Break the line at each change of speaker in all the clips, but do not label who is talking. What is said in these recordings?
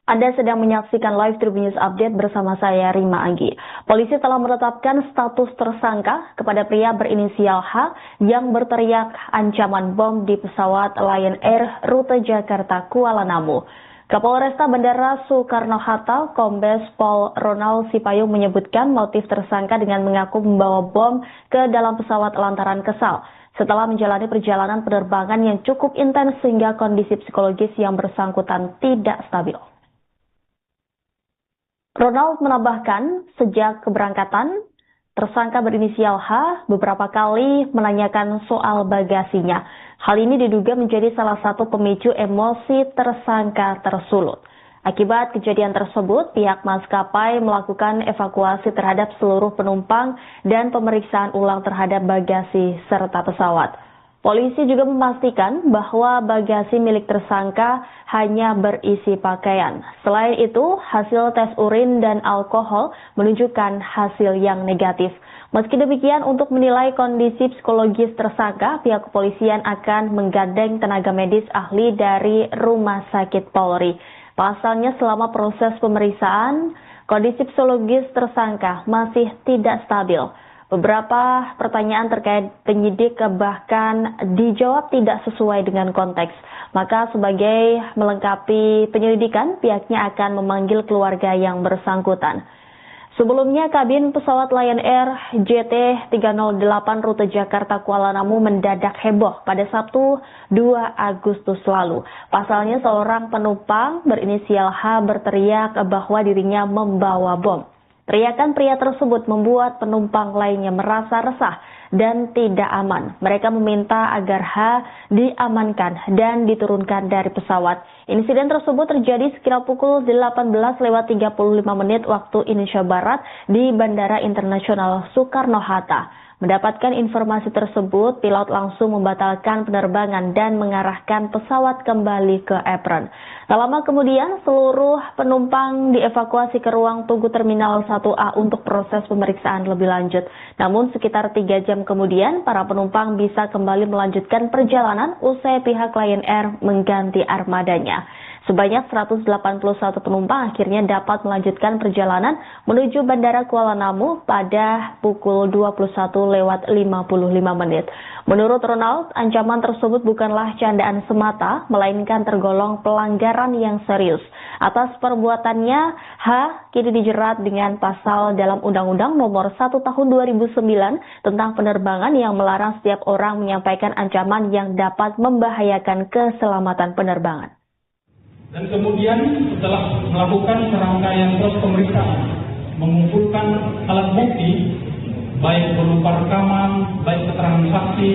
Anda sedang menyaksikan live Tribun News Update bersama saya Rima Anggi. Polisi telah menetapkan status tersangka kepada pria berinisial H yang berteriak ancaman bom di pesawat Lion Air rute Jakarta Kuala Namu. Kapolresta Bandara Soekarno-Hatta, Kombes Pol Ronald Sipayung menyebutkan motif tersangka dengan mengaku membawa bom ke dalam pesawat lantaran kesal setelah menjalani perjalanan penerbangan yang cukup intens sehingga kondisi psikologis yang bersangkutan tidak stabil. Ronald menambahkan, sejak keberangkatan, tersangka berinisial H beberapa kali menanyakan soal bagasinya. Hal ini diduga menjadi salah satu pemicu emosi tersangka tersulut. Akibat kejadian tersebut, pihak maskapai melakukan evakuasi terhadap seluruh penumpang dan pemeriksaan ulang terhadap bagasi serta pesawat. Polisi juga memastikan bahwa bagasi milik tersangka hanya berisi pakaian. Selain itu, hasil tes urin dan alkohol menunjukkan hasil yang negatif. Meski demikian, untuk menilai kondisi psikologis tersangka, pihak kepolisian akan menggandeng tenaga medis ahli dari Rumah Sakit Polri. Pasalnya, selama proses pemeriksaan, kondisi psikologis tersangka masih tidak stabil. Beberapa pertanyaan terkait penyidik bahkan dijawab tidak sesuai dengan konteks. Maka sebagai melengkapi penyelidikan, pihaknya akan memanggil keluarga yang bersangkutan. Sebelumnya, kabin pesawat Lion Air JT308 rute Jakarta Kuala Namu mendadak heboh pada Sabtu 2 Agustus lalu. Pasalnya seorang penumpang berinisial H berteriak bahwa dirinya membawa bom. Teriakan pria tersebut membuat penumpang lainnya merasa resah dan tidak aman. Mereka meminta agar H diamankan dan diturunkan dari pesawat. Insiden tersebut terjadi sekitar pukul 18.35 waktu Indonesia Barat di Bandara Internasional Soekarno-Hatta. Mendapatkan informasi tersebut, pilot langsung membatalkan penerbangan dan mengarahkan pesawat kembali ke apron. Tak lama kemudian, seluruh penumpang dievakuasi ke ruang tunggu Terminal 1A untuk proses pemeriksaan lebih lanjut. Namun sekitar 3 jam kemudian, para penumpang bisa kembali melanjutkan perjalanan usai pihak Lion Air mengganti armadanya. Sebanyak 181 penumpang akhirnya dapat melanjutkan perjalanan menuju Bandara Kuala Namu pada pukul 21.55. Menurut Ronald, ancaman tersebut bukanlah candaan semata, melainkan tergolong pelanggaran yang serius. Atas perbuatannya, H kini dijerat dengan pasal dalam Undang-Undang Nomor 1 Tahun 2009 tentang penerbangan yang melarang setiap orang menyampaikan ancaman yang dapat membahayakan keselamatan penerbangan.
Dan kemudian setelah melakukan serangkaian proses pemeriksaan, mengumpulkan alat bukti, baik berupa rekaman, baik keterangan saksi,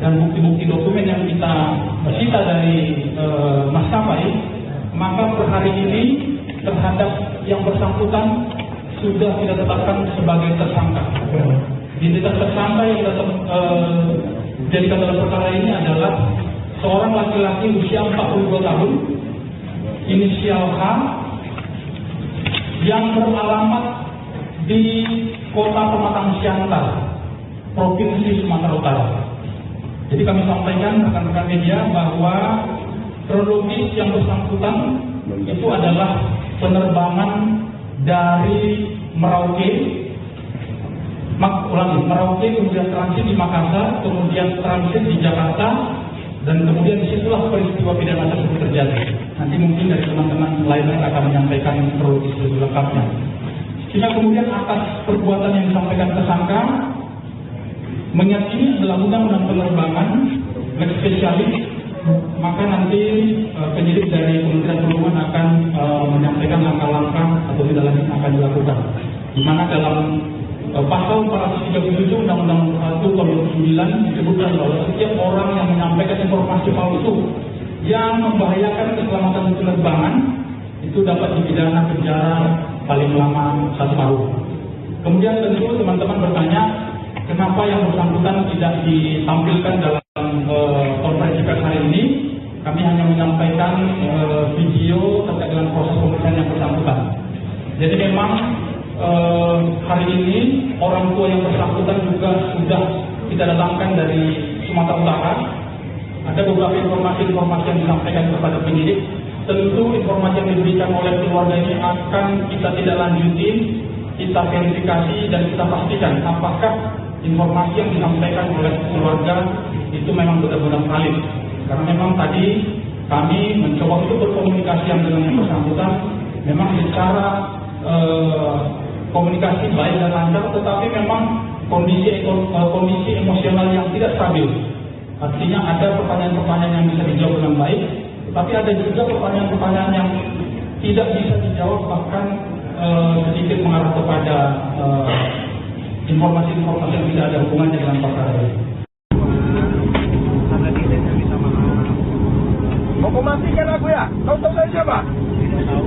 dan bukti-bukti dokumen yang kita sita dari maskapai, maka per hari ini terhadap yang bersangkutan sudah kita tetapkan sebagai tersangka. Identitas tersangka yang dijadikan dalam perkara ini adalah seorang laki-laki usia 42 tahun, inisial H, yang beralamat di Kota Pematang Siantar, Provinsi Sumatera Utara. Jadi kami sampaikan rekan-rekan media bahwa kronologis yang bersangkutan itu adalah penerbangan dari Merauke, kemudian transit di Makassar, kemudian transit di Jakarta, dan kemudian disitulah peristiwa pidana tersebut terjadi. Nanti mungkin dari teman-teman lainnya akan menyampaikan kronologis lebih lengkapnya. Sehingga kemudian atas perbuatan yang disampaikan tersangka, meyakini adalah undang-undang penerbangan, lex spesialis, maka nanti penyidik dari Kementerian Perhubungan akan menyampaikan langkah-langkah atau tindak lanjut yang akan dilakukan. Di mana dalam Pasal 437 Undang-Undang 1 Tahun 2009 disebutkan bahwa setiap orang yang menyampaikan informasi palsu yang membahayakan keselamatan penerbangan itu dapat dipidana penjara paling lama 1 tahun. Kemudian tentu teman-teman bertanya, kenapa yang bersangkutan tidak ditampilkan dalam konferensi pers hari ini? Kami hanya menyampaikan video terkait dengan proses pemeriksaan yang bersangkutan. Jadi memang hari ini orang tua yang bersangkutan juga sudah kita datangkan dari Sumatera Utara. Ada beberapa informasi yang disampaikan kepada penyidik tentu informasi yang diberikan oleh keluarga ini akan kita tidak lanjutin, kita verifikasi dan kita pastikan apakah informasi yang disampaikan oleh keluarga itu memang benar-benar valid. Karena memang tadi kami mencoba untuk berkomunikasi dengan yang bersangkutan, memang secara komunikasi baik dan lancar, tetapi memang kondisi emosional yang tidak stabil. Artinya ada pertanyaan-pertanyaan yang bisa dijawab dengan baik, tetapi ada juga pertanyaan-pertanyaan yang tidak bisa dijawab, bahkan sedikit mengarah kepada informasi-informasi yang tidak ada hubungannya dengan perkara ini.
Mau memastikan aku ya? Kau tahu saya siapa?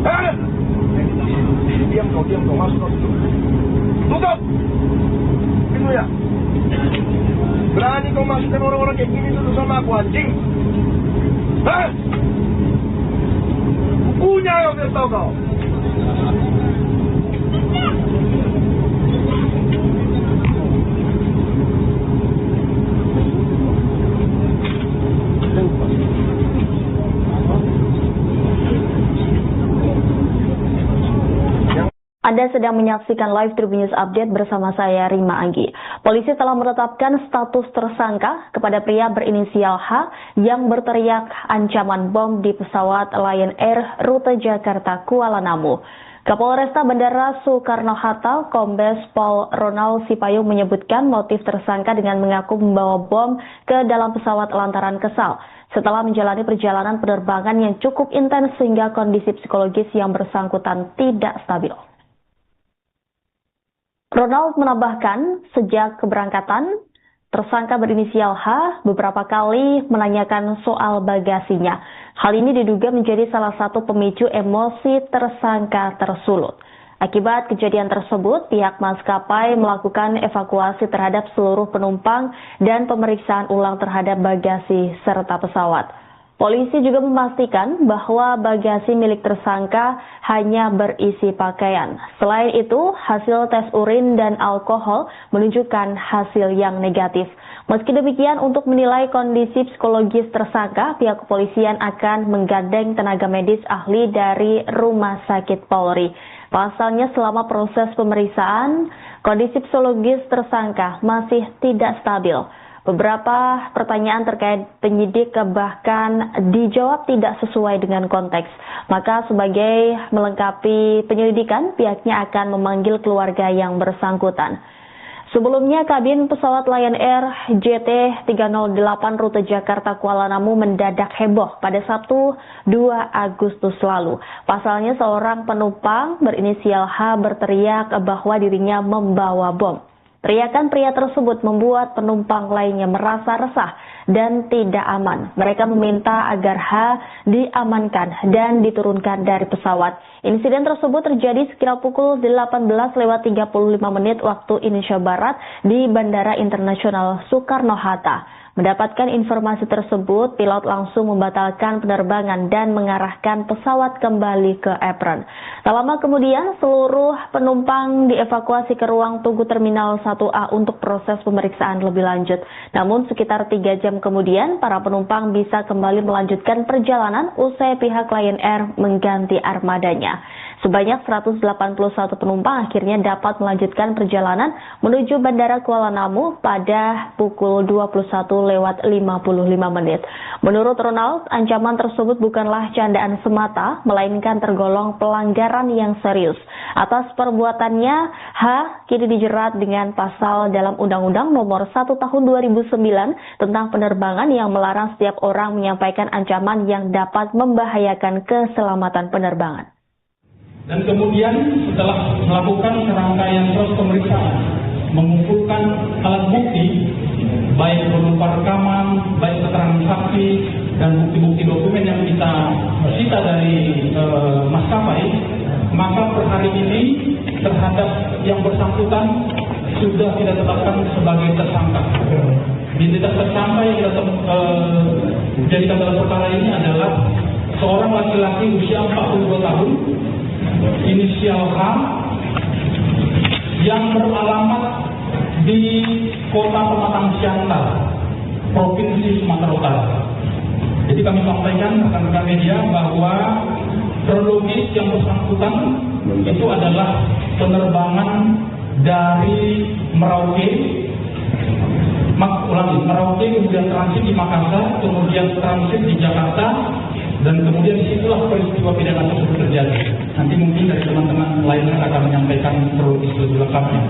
Hah? Diam kau, masuk kau situ. Tutup! Pintu ya. Berani kau masukkan orang-orang kayak gini dulu sama aku, anjing? Hah? Punya kau, biar tahu kau.
Anda sedang menyaksikan live Tribun News Update bersama saya Rima Anggi. Polisi telah menetapkan status tersangka kepada pria berinisial H yang berteriak ancaman bom di pesawat Lion Air rute Jakarta Kuala Namu. Kapolresta Bandara Soekarno-Hatta, Kombes Pol Ronald Sipayung menyebutkan motif tersangka dengan mengaku membawa bom ke dalam pesawat lantaran kesal setelah menjalani perjalanan penerbangan yang cukup intens sehingga kondisi psikologis yang bersangkutan tidak stabil. Ronald menambahkan, sejak keberangkatan, tersangka berinisial H beberapa kali menanyakan soal bagasinya. Hal ini diduga menjadi salah satu pemicu emosi tersangka tersulut. Akibat kejadian tersebut, pihak maskapai melakukan evakuasi terhadap seluruh penumpang dan pemeriksaan ulang terhadap bagasi serta pesawat. Polisi juga memastikan bahwa bagasi milik tersangka hanya berisi pakaian. Selain itu, hasil tes urin dan alkohol menunjukkan hasil yang negatif. Meski demikian, untuk menilai kondisi psikologis tersangka, pihak kepolisian akan menggandeng tenaga medis ahli dari Rumah Sakit Polri. Pasalnya, selama proses pemeriksaan, kondisi psikologis tersangka masih tidak stabil. Beberapa pertanyaan terkait penyidik bahkan dijawab tidak sesuai dengan konteks. Maka sebagai melengkapi penyelidikan, pihaknya akan memanggil keluarga yang bersangkutan. Sebelumnya, kabin pesawat Lion Air JT308 rute Jakarta Kuala Namu mendadak heboh pada Sabtu 2 Agustus lalu. Pasalnya, seorang penumpang berinisial H berteriak bahwa dirinya membawa bom. Teriakan pria tersebut membuat penumpang lainnya merasa resah dan tidak aman. Mereka meminta agar H diamankan dan diturunkan dari pesawat. Insiden tersebut terjadi sekitar pukul 18:35 waktu Indonesia Barat di Bandara Internasional Soekarno-Hatta. Mendapatkan informasi tersebut, pilot langsung membatalkan penerbangan dan mengarahkan pesawat kembali ke apron. Tak lama kemudian, seluruh penumpang dievakuasi ke ruang tunggu Terminal 1A untuk proses pemeriksaan lebih lanjut. Namun sekitar 3 jam kemudian, para penumpang bisa kembali melanjutkan perjalanan usai pihak Lion Air mengganti armadanya. Sebanyak 181 penumpang akhirnya dapat melanjutkan perjalanan menuju Bandara Kuala Namu pada pukul 21:55. Menurut Ronald, ancaman tersebut bukanlah candaan semata, melainkan tergolong pelanggaran yang serius. Atas perbuatannya, H kini dijerat dengan pasal dalam Undang-Undang Nomor 1 Tahun 2009 tentang penerbangan yang melarang setiap orang menyampaikan ancaman yang dapat membahayakan keselamatan penerbangan.
Dan kemudian setelah melakukan serangkaian proses pemeriksaan, mengumpulkan alat bukti, baik berupa rekaman, baik keterangan saksi, dan bukti-bukti dokumen yang kita sita dari maskapai, maka per hari ini terhadap yang bersangkutan sudah kita tetapkan sebagai tersangka. Identitas tersangka yang kita jadikan dalam perkara ini adalah seorang laki-laki usia 42 tahun, inisial H, yang beralamat di Kota Pematang Siantar, Provinsi Sumatera Utara. Jadi kami sampaikan rekan-rekan media bahwa kronologis yang bersangkutan itu adalah penerbangan dari Merauke, kemudian transit di Makassar, kemudian transit di Jakarta, dan kemudian disitulah peristiwa pidana tersebut terjadi. Nanti mungkin dari teman-teman lainnya akan menyampaikan kronologis lebih lengkapnya.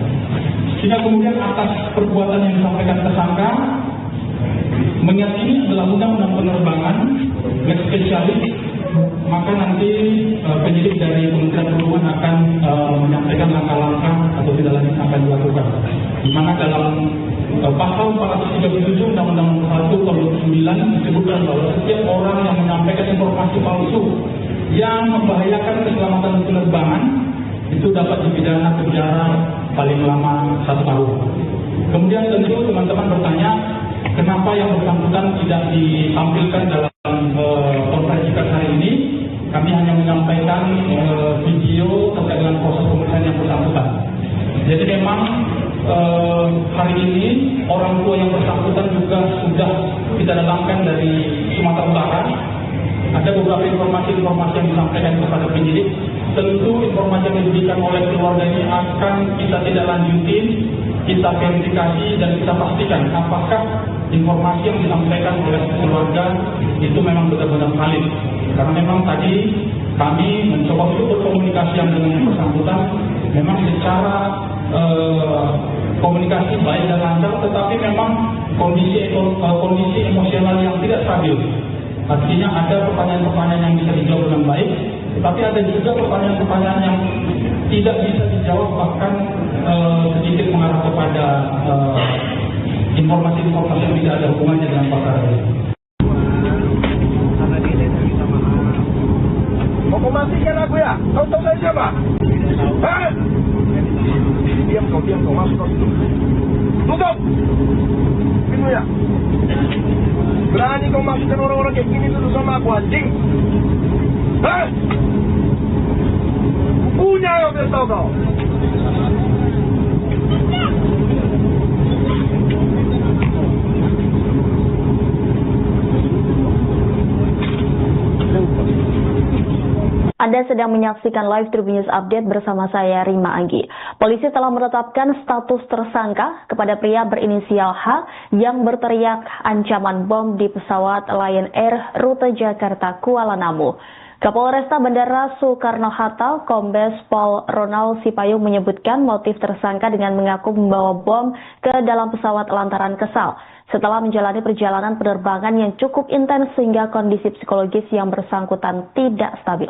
Sehingga kemudian atas perbuatan yang disampaikan tersangka, mengingat ini adalah undang-undang penerbangan lex spesialis, maka nanti penyidik dari Kementerian Perhubungan akan menyampaikan langkah-langkah atau tidak lanjut akan dilakukan. Di mana dalam pasal 437 Undang-Undang 1 tahun 2009 disebutkan bahwa setiap orang yang menyampaikan informasi palsu yang membahayakan keselamatan penerbangan itu dapat dipidana penjara paling lama 1 tahun. Kemudian tentu teman-teman bertanya, kenapa yang bersangkutan tidak ditampilkan dalam konferensi pers hari ini? Kami hanya menyampaikan video terkait dengan proses pemeriksaan yang bersangkutan. Jadi memang hari ini orang tua yang bersangkutan juga sudah kita datangkan dari Sumatera Utara. Ada beberapa informasi-informasi yang disampaikan kepada penyidik. Tentu informasi yang diberikan oleh keluarga ini akan kita tidak lanjutin, kita verifikasi dan kita pastikan apakah informasi yang disampaikan oleh keluarga itu memang benar-benar valid. Karena memang tadi kami mencoba untuk berkomunikasi dengan yang bersangkutan, memang secara komunikasi baik dan lancar, tetapi memang kondisi emosional yang tidak stabil. Artinya ada pertanyaan-pertanyaan yang bisa dijawab dengan baik, tetapi ada juga pertanyaan-pertanyaan yang tidak bisa dijawab, bahkan sedikit mengarah kepada informasi-informasi yang tidak ada hubungannya dengan perkara ini.
Mau matikan aku ya? Kau tahu saya siapa? Hah? Diam kau, masuk kau situ. Tutup! Pintu ya. Berani kau masukkan orang-orang kayak gini dulu sama aku, anjing? Hah? Punya kau, biar tahu kau.
Anda sedang menyaksikan live Tribun News Update bersama saya Rima Anggi. Polisi telah menetapkan status tersangka kepada pria berinisial H yang berteriak ancaman bom di pesawat Lion Air rute Jakarta Kuala Namu. Kapolresta Bandara Soekarno-Hatta, Kombes Pol Ronald Sipayung menyebutkan motif tersangka dengan mengaku membawa bom ke dalam pesawat lantaran kesal setelah menjalani perjalanan penerbangan yang cukup intens sehingga kondisi psikologis yang bersangkutan tidak stabil.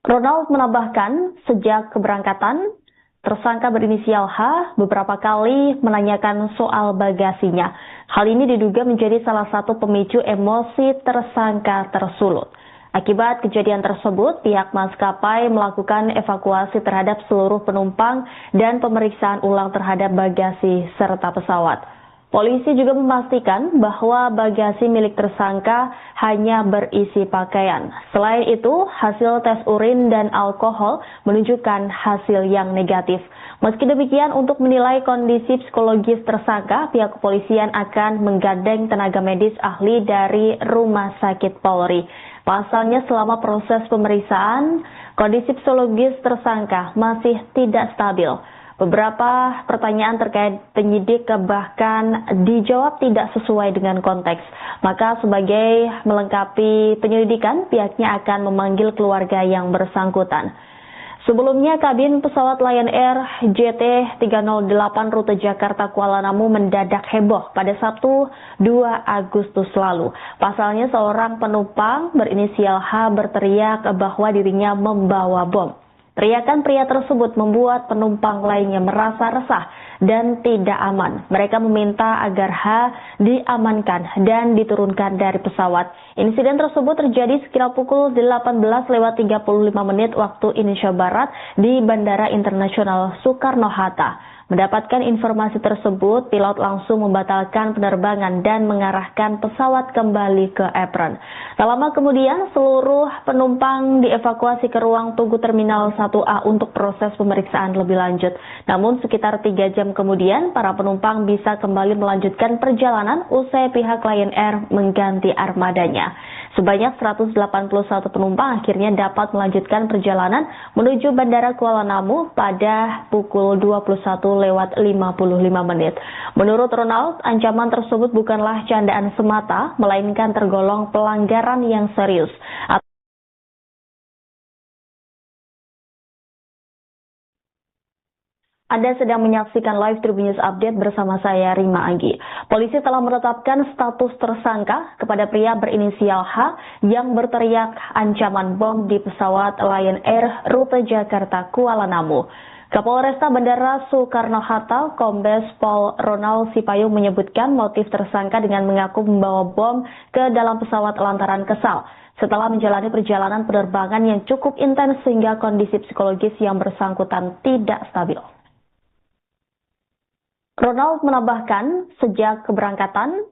Ronald menambahkan, sejak keberangkatan, tersangka berinisial H beberapa kali menanyakan soal bagasinya. Hal ini diduga menjadi salah satu pemicu emosi tersangka tersulut. Akibat kejadian tersebut, pihak maskapai melakukan evakuasi terhadap seluruh penumpang dan pemeriksaan ulang terhadap bagasi serta pesawat. Polisi juga memastikan bahwa bagasi milik tersangka hanya berisi pakaian. Selain itu, hasil tes urin dan alkohol menunjukkan hasil yang negatif. Meski demikian, untuk menilai kondisi psikologis tersangka, pihak kepolisian akan menggandeng tenaga medis ahli dari Rumah Sakit Polri. Pasalnya, selama proses pemeriksaan, kondisi psikologis tersangka masih tidak stabil. Beberapa pertanyaan terkait penyidik bahkan dijawab tidak sesuai dengan konteks. Maka sebagai melengkapi penyelidikan, pihaknya akan memanggil keluarga yang bersangkutan. Sebelumnya, kabin pesawat Lion Air JT308 rute Jakarta Kuala Namu mendadak heboh pada Sabtu 2 Agustus lalu. Pasalnya, seorang penumpang berinisial H berteriak bahwa dirinya membawa bom. Teriakan pria tersebut membuat penumpang lainnya merasa resah dan tidak aman. Mereka meminta agar H diamankan dan diturunkan dari pesawat. Insiden tersebut terjadi sekitar pukul 18:35 waktu Indonesia Barat di Bandara Internasional Soekarno-Hatta. Mendapatkan informasi tersebut, pilot langsung membatalkan penerbangan dan mengarahkan pesawat kembali ke apron. Tak lama kemudian, seluruh penumpang dievakuasi ke ruang tunggu Terminal 1A untuk proses pemeriksaan lebih lanjut. Namun sekitar 3 jam kemudian, para penumpang bisa kembali melanjutkan perjalanan usai pihak Lion Air mengganti armadanya. Sebanyak 181 penumpang akhirnya dapat melanjutkan perjalanan menuju Bandara Kuala Namu pada pukul 21:55. Menurut Ronald, ancaman tersebut bukanlah candaan semata, melainkan tergolong pelanggaran yang serius. Anda sedang menyaksikan live Tribun News Update bersama saya, Rima Anggi. Polisi telah menetapkan status tersangka kepada pria berinisial H yang berteriak ancaman bom di pesawat Lion Air rute Jakarta Kuala Namu. Kapolresta Bandara Soekarno-Hatta, Kombes Pol Ronald Sipayung menyebutkan motif tersangka dengan mengaku membawa bom ke dalam pesawat lantaran kesal setelah menjalani perjalanan penerbangan yang cukup intens sehingga kondisi psikologis yang bersangkutan tidak stabil. Ronald menambahkan, sejak keberangkatan,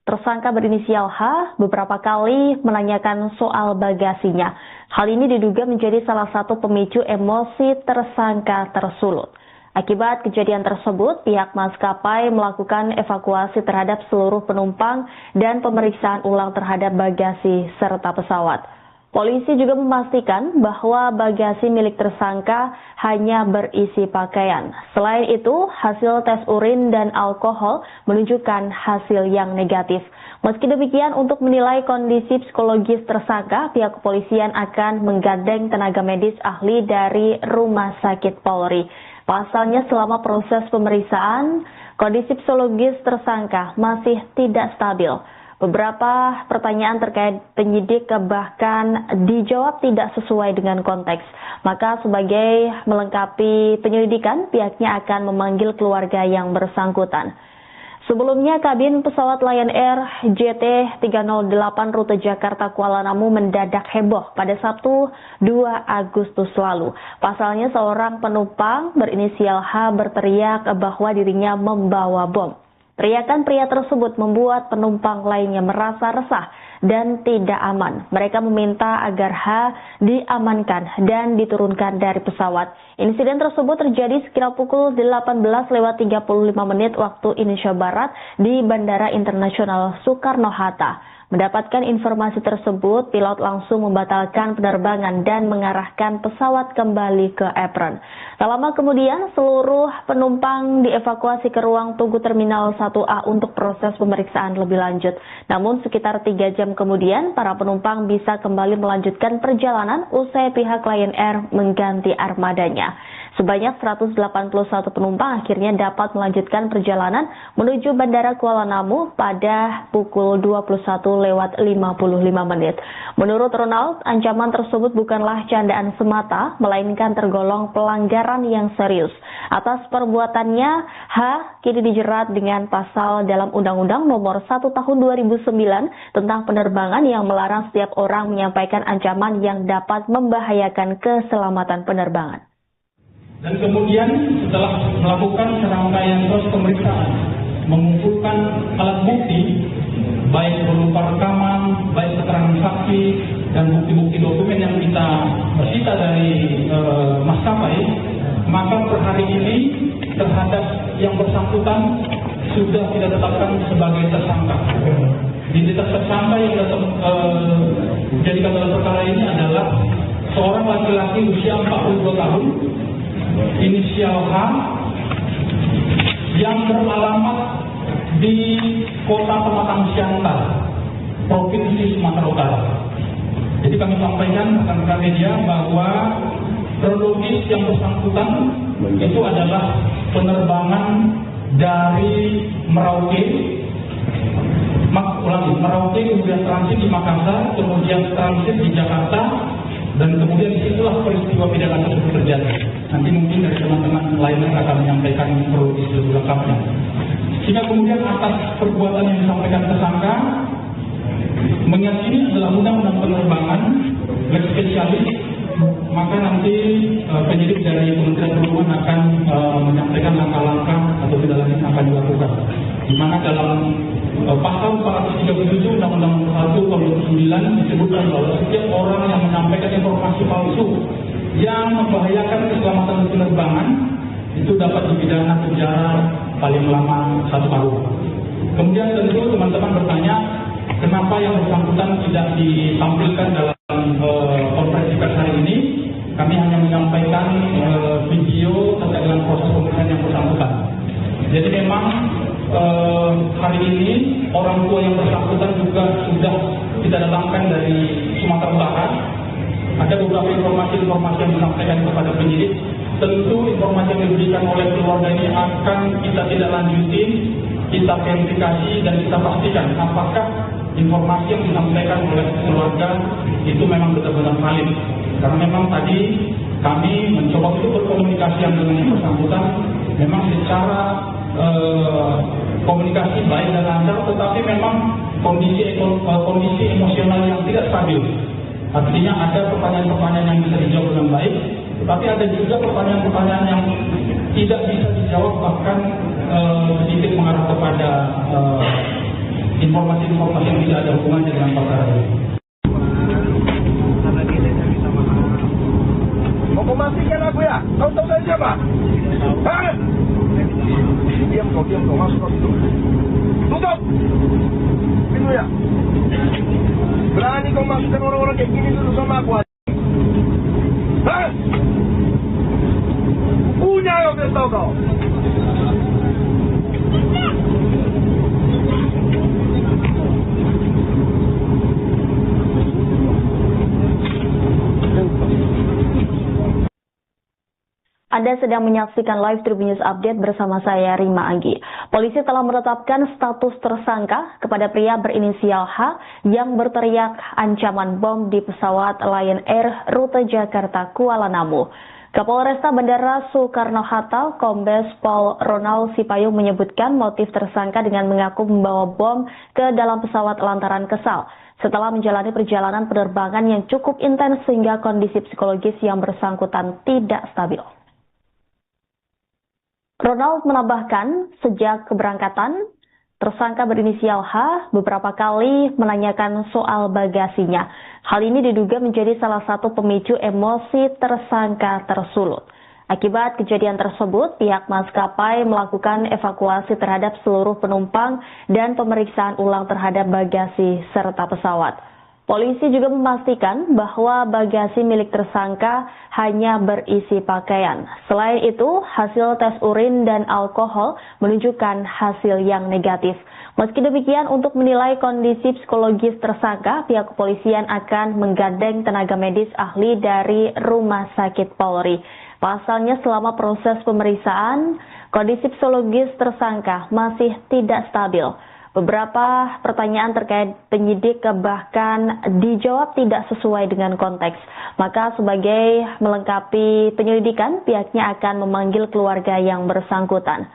tersangka berinisial H beberapa kali menanyakan soal bagasinya. Hal ini diduga menjadi salah satu pemicu emosi tersangka tersulut. Akibat kejadian tersebut, pihak maskapai melakukan evakuasi terhadap seluruh penumpang dan pemeriksaan ulang terhadap bagasi serta pesawat. Polisi juga memastikan bahwa bagasi milik tersangka hanya berisi pakaian. Selain itu, hasil tes urin dan alkohol menunjukkan hasil yang negatif. Meski demikian, untuk menilai kondisi psikologis tersangka, pihak kepolisian akan menggandeng tenaga medis ahli dari Rumah Sakit Polri. Pasalnya, selama proses pemeriksaan, kondisi psikologis tersangka masih tidak stabil. Beberapa pertanyaan terkait penyidik bahkan dijawab tidak sesuai dengan konteks. Maka sebagai melengkapi penyelidikan, pihaknya akan memanggil keluarga yang bersangkutan. Sebelumnya, kabin pesawat Lion Air JT308 rute Jakarta Kuala Namu mendadak heboh pada Sabtu 2 Agustus lalu. Pasalnya, seorang penumpang berinisial H berteriak bahwa dirinya membawa bom. Teriakan pria tersebut membuat penumpang lainnya merasa resah dan tidak aman. Mereka meminta agar H diamankan dan diturunkan dari pesawat. Insiden tersebut terjadi sekitar pukul 18:35 waktu Indonesia Barat di Bandara Internasional Soekarno-Hatta. Mendapatkan informasi tersebut, pilot langsung membatalkan penerbangan dan mengarahkan pesawat kembali ke apron. Tak lama kemudian, seluruh penumpang dievakuasi ke ruang tunggu Terminal 1A untuk proses pemeriksaan lebih lanjut. Namun sekitar 3 jam kemudian, para penumpang bisa kembali melanjutkan perjalanan usai pihak Lion Air mengganti armadanya. Sebanyak 181 penumpang akhirnya dapat melanjutkan perjalanan menuju Bandara Kuala Namu pada pukul 21:55. Menurut Ronald, ancaman tersebut bukanlah candaan semata, melainkan tergolong pelanggaran yang serius. Atas perbuatannya, H kini dijerat dengan pasal dalam Undang-Undang Nomor 1 Tahun 2009 tentang penerbangan yang melarang setiap orang menyampaikan ancaman yang dapat membahayakan keselamatan penerbangan.
Dan kemudian setelah melakukan serangkaian proses pemeriksaan, mengumpulkan alat bukti, baik berupa rekaman, baik keterangan saksi, dan bukti-bukti dokumen yang kita sita dari maskapai, maka per hari ini terhadap yang bersangkutan sudah kita tetapkan sebagai tersangka. Identitas tersangka yang dijadikan dalam perkara ini adalah seorang laki-laki usia 42 tahun, inisial H, yang beralamat di Kota Pematang Siantar, Provinsi Sumatera Utara. Jadi kami sampaikan rekan-rekan media bahwa kronologis yang bersangkutan itu adalah penerbangan dari Merauke, kemudian transit di Makassar, kemudian transit di Jakarta, dan kemudian disitulah peristiwa pidana tersebut terjadi. Nanti mungkin dari teman-teman lainnya akan menyampaikan kronologis lebih lengkapnya. Sehingga kemudian atas perbuatan yang disampaikan tersangka, mengingat ini adalah undang-undang penerbangan, lex specialis, maka nanti penyidik dari Kementerian Perhubungan akan menyampaikan langkah-langkah atau tidak lanjut yang akan dilakukan. Di mana dalam pasal 437 Undang-Undang 1 tahun 2009 disebutkan bahwa setiap orang yang menyampaikan informasi palsu yang membahayakan keselamatan penerbangan itu dapat dipidana penjara paling lama 1 tahun. Kemudian tentu teman-teman bertanya, kenapa yang bersangkutan tidak ditampilkan dalam konferensi pers hari ini? Kami hanya menyampaikan video terkait dengan proses pemeriksaan yang bersangkutan. Jadi memang hari ini orang tua yang bersangkutan juga sudah kita datangkan dari Sumatera Utara. Ada beberapa informasi yang disampaikan kepada penyidik. Tentu informasi yang diberikan oleh keluarga ini akan kita tidak lanjutin, kita verifikasi dan kita pastikan apakah informasi yang disampaikan oleh keluarga itu memang benar-benar valid. Karena memang tadi kami mencoba untuk berkomunikasi dengan yang bersangkutan, memang secara komunikasi baik dan lancar, tetapi memang kondisi emosional yang tidak stabil. Artinya ada pertanyaan-pertanyaan yang bisa dijawab dengan baik, tetapi ada juga pertanyaan-pertanyaan yang tidak bisa dijawab, bahkan sedikit mengarah kepada informasi-informasi yang tidak ada hubungannya dengan perkara ini.
Mau memastikan aku ya? Kau tahu saya siapa? Hah? Diam kau, masuk kau situ. Tutup! Pintu ya. Berani kau masukkan orang-orang kayak gini dulu sama aku aja. Hah? Punya kau, saya tahu kau.
Anda sedang menyaksikan live Tribun News Update bersama saya Rima Anggi. Polisi telah menetapkan status tersangka kepada pria berinisial H yang berteriak ancaman bom di pesawat Lion Air rute Jakarta Kuala Namu. Kapolresta Bandara Soekarno-Hatta, Kombes Pol Ronald Sipayung menyebutkan motif tersangka dengan mengaku membawa bom ke dalam pesawat lantaran kesal setelah menjalani perjalanan penerbangan yang cukup intens sehingga kondisi psikologis yang bersangkutan tidak stabil. Ronald menambahkan, sejak keberangkatan, tersangka berinisial H beberapa kali menanyakan soal bagasinya. Hal ini diduga menjadi salah satu pemicu emosi tersangka tersulut. Akibat kejadian tersebut, pihak maskapai melakukan evakuasi terhadap seluruh penumpang dan pemeriksaan ulang terhadap bagasi serta pesawat. Polisi juga memastikan bahwa bagasi milik tersangka hanya berisi pakaian. Selain itu, hasil tes urin dan alkohol menunjukkan hasil yang negatif. Meski demikian, untuk menilai kondisi psikologis tersangka, pihak kepolisian akan menggandeng tenaga medis ahli dari Rumah Sakit Polri. Pasalnya, selama proses pemeriksaan, kondisi psikologis tersangka masih tidak stabil. Beberapa pertanyaan terkait penyidik bahkan dijawab tidak sesuai dengan konteks. Maka sebagai melengkapi penyelidikan, pihaknya akan memanggil keluarga yang bersangkutan.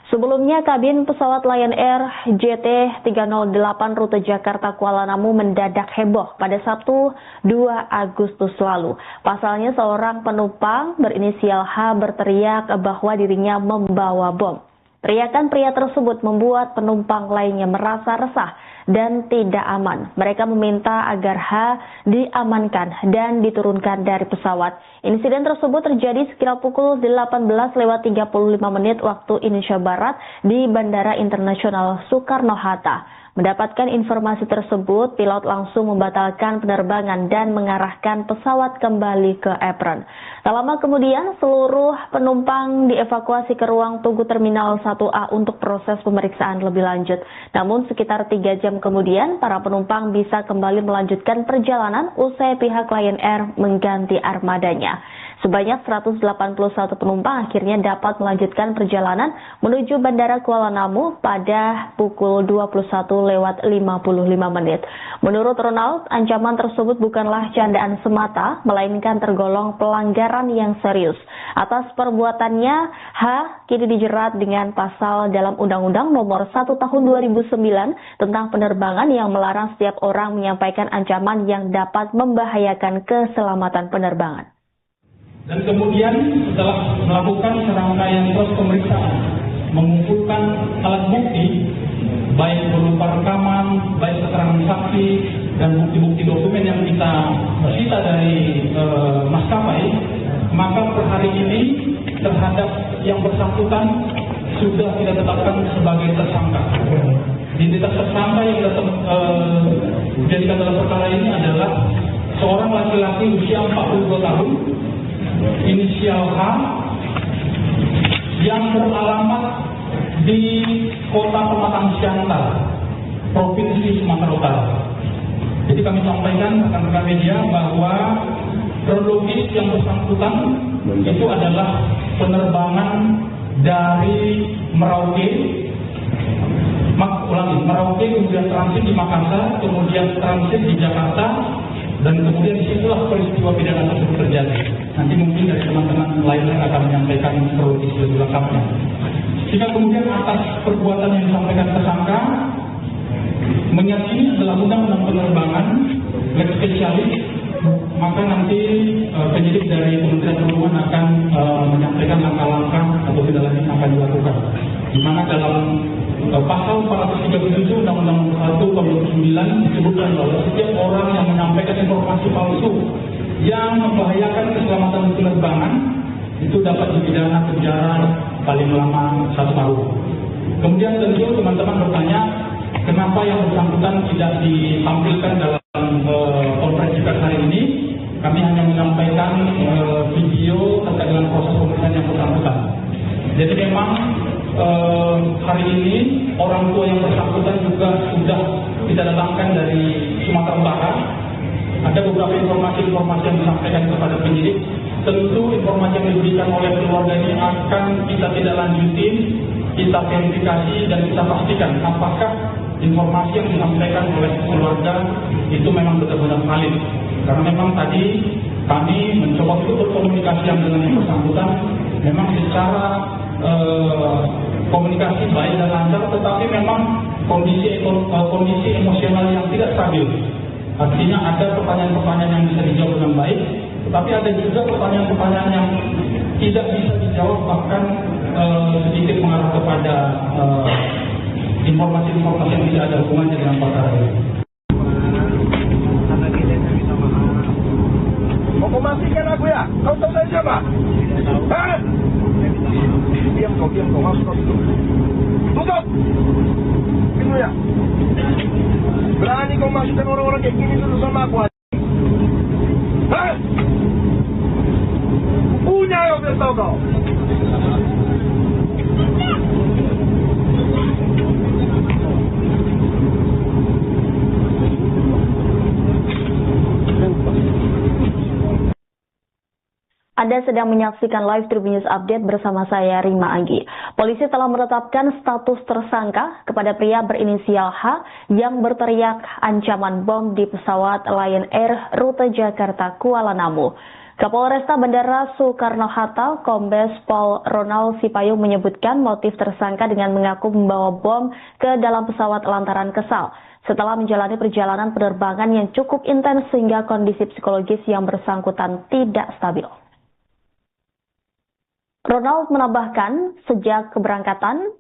Sebelumnya, kabin pesawat Lion Air JT308 rute Jakarta Kuala Namu mendadak heboh pada Sabtu 2 Agustus lalu. Pasalnya seorang penumpang berinisial H berteriak bahwa dirinya membawa bom. Teriakan pria tersebut membuat penumpang lainnya merasa resah dan tidak aman. Mereka meminta agar H diamankan dan diturunkan dari pesawat. Insiden tersebut terjadi sekitar pukul 18:35 waktu Indonesia Barat di Bandara Internasional Soekarno-Hatta. Mendapatkan informasi tersebut, pilot langsung membatalkan penerbangan dan mengarahkan pesawat kembali ke apron. Tak lama kemudian, seluruh penumpang dievakuasi ke ruang tunggu Terminal 1A untuk proses pemeriksaan lebih lanjut. Namun sekitar 3 jam kemudian, para penumpang bisa kembali melanjutkan perjalanan usai pihak Lion Air mengganti armadanya. Sebanyak 181 penumpang akhirnya dapat melanjutkan perjalanan menuju Bandara Kuala Namu pada pukul 21:55. Menurut Ronald, ancaman tersebut bukanlah candaan semata, melainkan tergolong pelanggaran yang serius. Atas perbuatannya, H kini dijerat dengan pasal dalam Undang-Undang Nomor 1 Tahun 2009 tentang penerbangan yang melarang setiap orang menyampaikan ancaman yang dapat membahayakan keselamatan penerbangan.
Dan kemudian setelah melakukan serangkaian proses pemeriksaan, mengumpulkan alat bukti, baik berupa rekaman, baik keterangan saksi, dan bukti-bukti dokumen yang kita sita dari maskapai, maka per hari ini terhadap yang bersangkutan sudah kita tetapkan sebagai tersangka. Identitas tersangka yang kita jadikan dalam perkara ini adalah seorang laki-laki usia 42 tahun, inisial H, yang beralamat di Kota Pematang Siantar, Provinsi Sumatera Utara. Jadi kami sampaikan rekan-rekan media bahwa kronologis yang bersangkutan itu adalah penerbangan dari Merauke, kemudian transit di Makassar, kemudian transit di Jakarta, dan kemudian disitulah peristiwa pidana tersebut terjadi. Nanti mungkin dari teman-teman lainnya akan menyampaikan kronologis lebih lengkapnya. Jika kemudian atas perbuatan yang disampaikan tersangka menyangkut adalah undang-undang penerbangan lex spesialis, maka nanti penyidik dari Kementerian Perhubungan akan menyampaikan langkah-langkah atau tindak lanjut yang akan dilakukan. Di mana dalam pasal 437 Undang-Undang 1 Tahun 2009 disebutkan bahwa setiap orang yang menyampaikan informasi palsu yang membahayakan keselamatan penerbangan itu dapat dipidana penjara paling lama 1 tahun. Kemudian tentu teman-teman bertanya, kenapa yang bersangkutan tidak ditampilkan dalam konferensi pers hari ini? Kami hanya menyampaikan video terkait dengan proses pemeriksaan yang bersangkutan. Jadi memang hari ini orang tua yang bersangkutan juga sudah kita datangkan dari Sumatera Utara. Ada beberapa informasi-informasi yang disampaikan kepada penyidik. Tentu informasi yang diberikan oleh keluarga ini akan kita tidak lanjutin, kita verifikasi dan kita pastikan apakah informasi yang disampaikan oleh keluarga itu memang benar-benar valid. Karena memang tadi kami mencoba untuk berkomunikasi dengan yang bersangkutan, memang secara komunikasi baik dan lancar, tetapi memang kondisi emosional yang tidak stabil. Artinya ada pertanyaan-pertanyaan yang bisa dijawab dengan baik, tetapi ada juga pertanyaan-pertanyaan yang tidak bisa dijawab, bahkan sedikit mengarah kepada informasi-informasi yang tidak ada hubungannya dengan perkara ini.
Mau memastikan aku ya? Kau tahu saya siapa? Hah? Diam kau, harus kau tutup. Tutup! Pintu ya. Berani kau masukkan orang-orang kayak gini dulu sama aku aja. Hah? Punya kau, biar tahu kau.
Anda sedang menyaksikan live Tribun News Update bersama saya Rima Anggi. Polisi telah menetapkan status tersangka kepada pria berinisial H yang berteriak ancaman bom di pesawat Lion Air rute Jakarta Kuala Namu. Kapolresta Bandara Soekarno-Hatta, Kombes Pol Ronald Sipayung menyebutkan motif tersangka dengan mengaku membawa bom ke dalam pesawat lantaran kesal setelah menjalani perjalanan penerbangan yang cukup intens sehingga kondisi psikologis yang bersangkutan tidak stabil. Ronald menambahkan, sejak keberangkatan,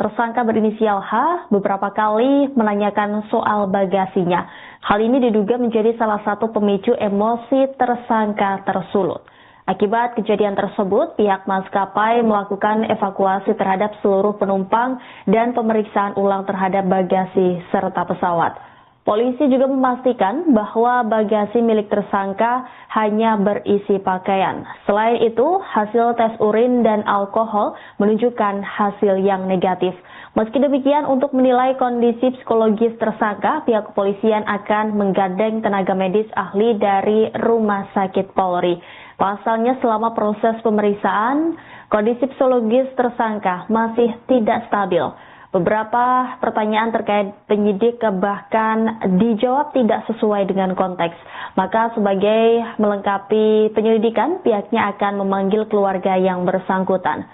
tersangka berinisial H beberapa kali menanyakan soal bagasinya. Hal ini diduga menjadi salah satu pemicu emosi tersangka tersulut. Akibat kejadian tersebut, pihak maskapai melakukan evakuasi terhadap seluruh penumpang dan pemeriksaan ulang terhadap bagasi serta pesawat. Polisi juga memastikan bahwa bagasi milik tersangka hanya berisi pakaian. Selain itu, hasil tes urin dan alkohol menunjukkan hasil yang negatif. Meski demikian, untuk menilai kondisi psikologis tersangka, pihak kepolisian akan menggandeng tenaga medis ahli dari Rumah Sakit Polri. Pasalnya selama proses pemeriksaan, kondisi psikologis tersangka masih tidak stabil. Beberapa pertanyaan terkait penyidik bahkan dijawab tidak sesuai dengan konteks. Maka sebagai melengkapi penyelidikan, pihaknya akan memanggil keluarga yang bersangkutan.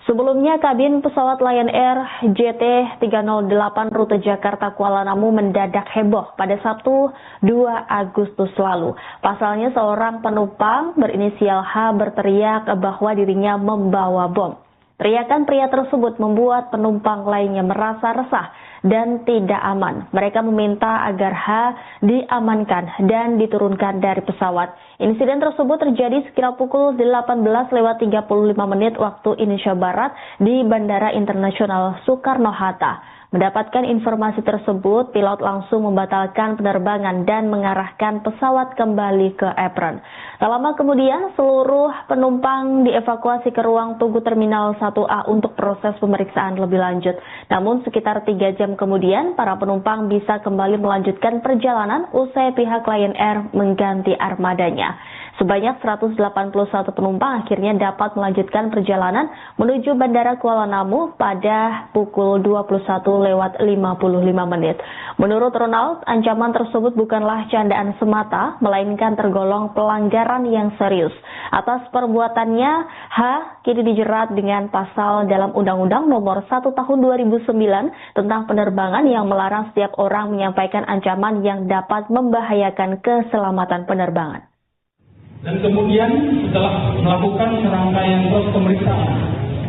Sebelumnya, kabin pesawat Lion Air JT308 rute Jakarta Kuala Namu mendadak heboh pada Sabtu 2 Agustus lalu. Pasalnya seorang penumpang berinisial H berteriak bahwa dirinya membawa bom. Teriakan pria tersebut membuat penumpang lainnya merasa resah dan tidak aman. Mereka meminta agar H diamankan dan diturunkan dari pesawat. Insiden tersebut terjadi sekitar pukul 18:35 waktu Indonesia Barat di Bandara Internasional Soekarno-Hatta. Mendapatkan informasi tersebut, pilot langsung membatalkan penerbangan dan mengarahkan pesawat kembali ke apron. Tak lama kemudian, seluruh penumpang dievakuasi ke ruang tunggu Terminal 1A untuk proses pemeriksaan lebih lanjut. Namun sekitar 3 jam kemudian, para penumpang bisa kembali melanjutkan perjalanan usai pihak Lion Air mengganti armadanya. Sebanyak 181 penumpang akhirnya dapat melanjutkan perjalanan menuju Bandara Kuala Namu pada pukul 21:55. Menurut Ronald, ancaman tersebut bukanlah candaan semata, melainkan tergolong pelanggaran yang serius. Atas perbuatannya, H kini dijerat dengan pasal dalam Undang-Undang Nomor 1 Tahun 2009 tentang penerbangan yang melarang setiap orang menyampaikan ancaman yang dapat membahayakan keselamatan penerbangan.
Dan kemudian setelah melakukan serangkaian proses pemeriksaan,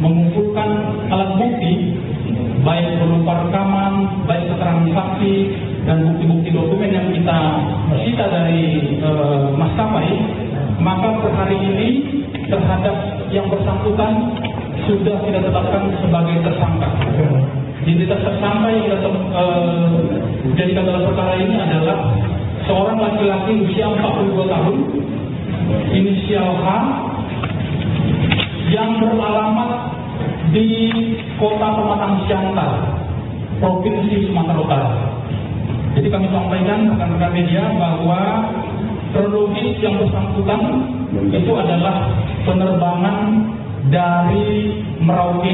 mengumpulkan alat bukti, baik berupa rekaman, baik keterangan saksi, dan bukti-bukti dokumen yang kita sita dari maskapai, maka per hari ini terhadap yang bersangkutan sudah kita tetapkan sebagai tersangka. Identitas tersangka yang kita jadikan dalam perkara ini adalah seorang laki-laki usia 42 tahun, inisial H, yang beralamat di Kota Pematang Siantar, Provinsi Sumatera Utara. Jadi kami sampaikan rekan-rekan media bahwa kronologis yang bersangkutan itu adalah penerbangan dari Merauke,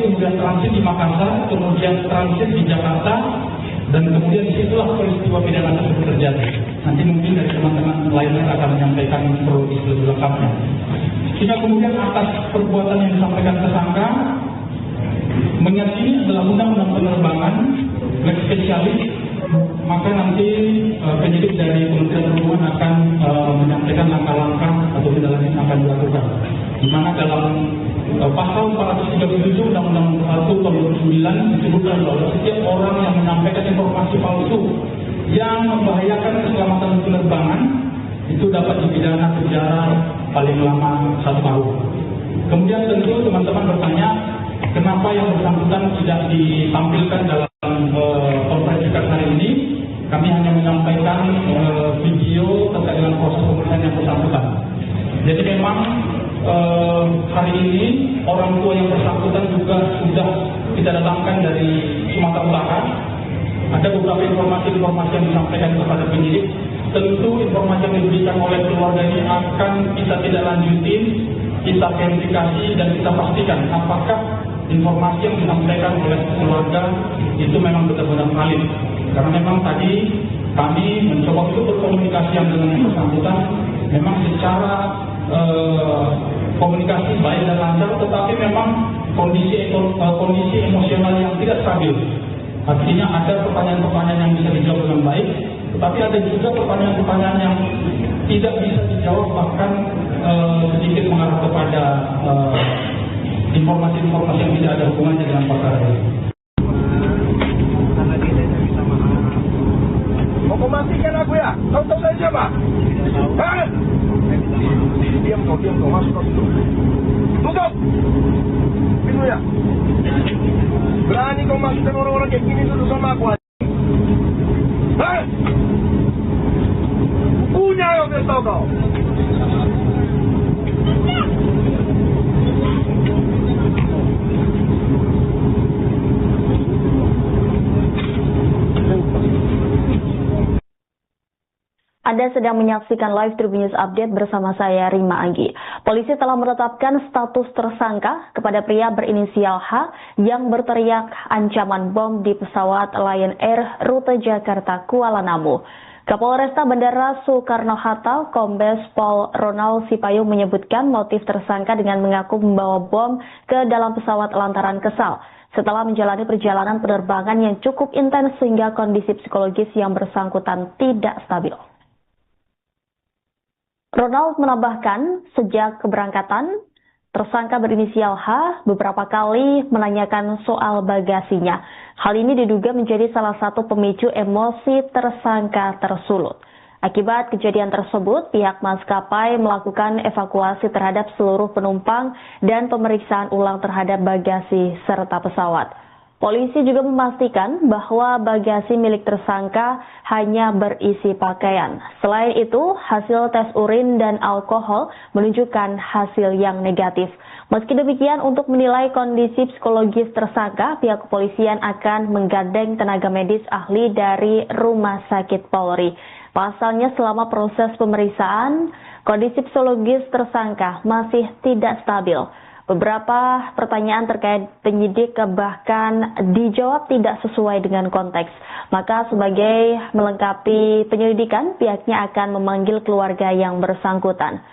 kemudian transit di Makassar, kemudian transit di Jakarta, dan kemudian disitulah peristiwa pidana tersebut terjadi. Nanti mungkin dari teman-teman lainnya akan menyampaikan kronologis lebih lengkapnya. Sehingga kemudian atas perbuatan yang disampaikan tersangka, mengingat ini adalah undang-undang penerbangan, lex spesialis, maka nanti penyidik dari Kementerian Perhubungan akan menyampaikan langkah-langkah atau tindak lanjut yang akan dilakukan. Di mana dalam pasal 437 Undang-Undang 1 Tahun 2009 disebutkan bahwa setiap orang yang menyampaikan informasi palsu yang membahayakan keselamatan penerbangan itu dapat dipidana penjara paling lama 1 tahun. Kemudian tentu teman-teman bertanya, kenapa yang bersangkutan tidak ditampilkan dalam konferensi pers hari ini? Kami hanya menyampaikan video terkait dengan proses pemeriksaan yang bersangkutan. Jadi memang hari ini orang tua yang bersangkutan juga sudah kita datangkan dari Sumatera Utara. Ada beberapa informasi yang disampaikan kepada penyidik. Tentu informasi yang diberikan oleh keluarga ini akan kita tidak lanjutin, kita verifikasi dan kita pastikan apakah informasi yang disampaikan oleh keluarga itu memang benar-benar valid. Karena memang tadi kami mencoba untuk berkomunikasi dengan yang bersangkutan, memang secara komunikasi baik dan lancar, tetapi memang kondisi emosional yang tidak stabil. Artinya ada pertanyaan-pertanyaan yang bisa dijawab dengan baik, tetapi ada juga pertanyaan-pertanyaan yang tidak bisa dijawab, bahkan sedikit mengarah kepada informasi-informasi yang tidak ada hubungannya dengan perkara ini.
Mau matikan aku ya? Kau tahu saya siapa? Hah? Diam kau, masuk kau situ. Tutup! Pintu ya. Berani kau masukkan orang-orang kayak gini dulu sama aku aja. Hah? Punya kau, biar tahu kau.
Anda sedang menyaksikan live Tribun News Update bersama saya Rima Anggi. Polisi telah menetapkan status tersangka kepada pria berinisial H yang berteriak ancaman bom di pesawat Lion Air rute Jakarta Kuala Namu. Kapolresta Bandara Soekarno-Hatta, Kombes Pol Ronald Sipayung menyebutkan motif tersangka dengan mengaku membawa bom ke dalam pesawat lantaran kesal setelah menjalani perjalanan penerbangan yang cukup intens sehingga kondisi psikologis yang bersangkutan tidak stabil. Ronald menambahkan, sejak keberangkatan, tersangka berinisial H beberapa kali menanyakan soal bagasinya. Hal ini diduga menjadi salah satu pemicu emosi tersangka tersulut. Akibat kejadian tersebut, pihak maskapai melakukan evakuasi terhadap seluruh penumpang dan pemeriksaan ulang terhadap bagasi serta pesawat. Polisi juga memastikan bahwa bagasi milik tersangka hanya berisi pakaian. Selain itu, hasil tes urin dan alkohol menunjukkan hasil yang negatif. Meski demikian, untuk menilai kondisi psikologis tersangka, pihak kepolisian akan menggandeng tenaga medis ahli dari Rumah Sakit Polri. Pasalnya, selama proses pemeriksaan, kondisi psikologis tersangka masih tidak stabil. Beberapa pertanyaan terkait penyidik bahkan dijawab tidak sesuai dengan konteks. Maka sebagai melengkapi penyelidikan, pihaknya akan memanggil keluarga yang bersangkutan.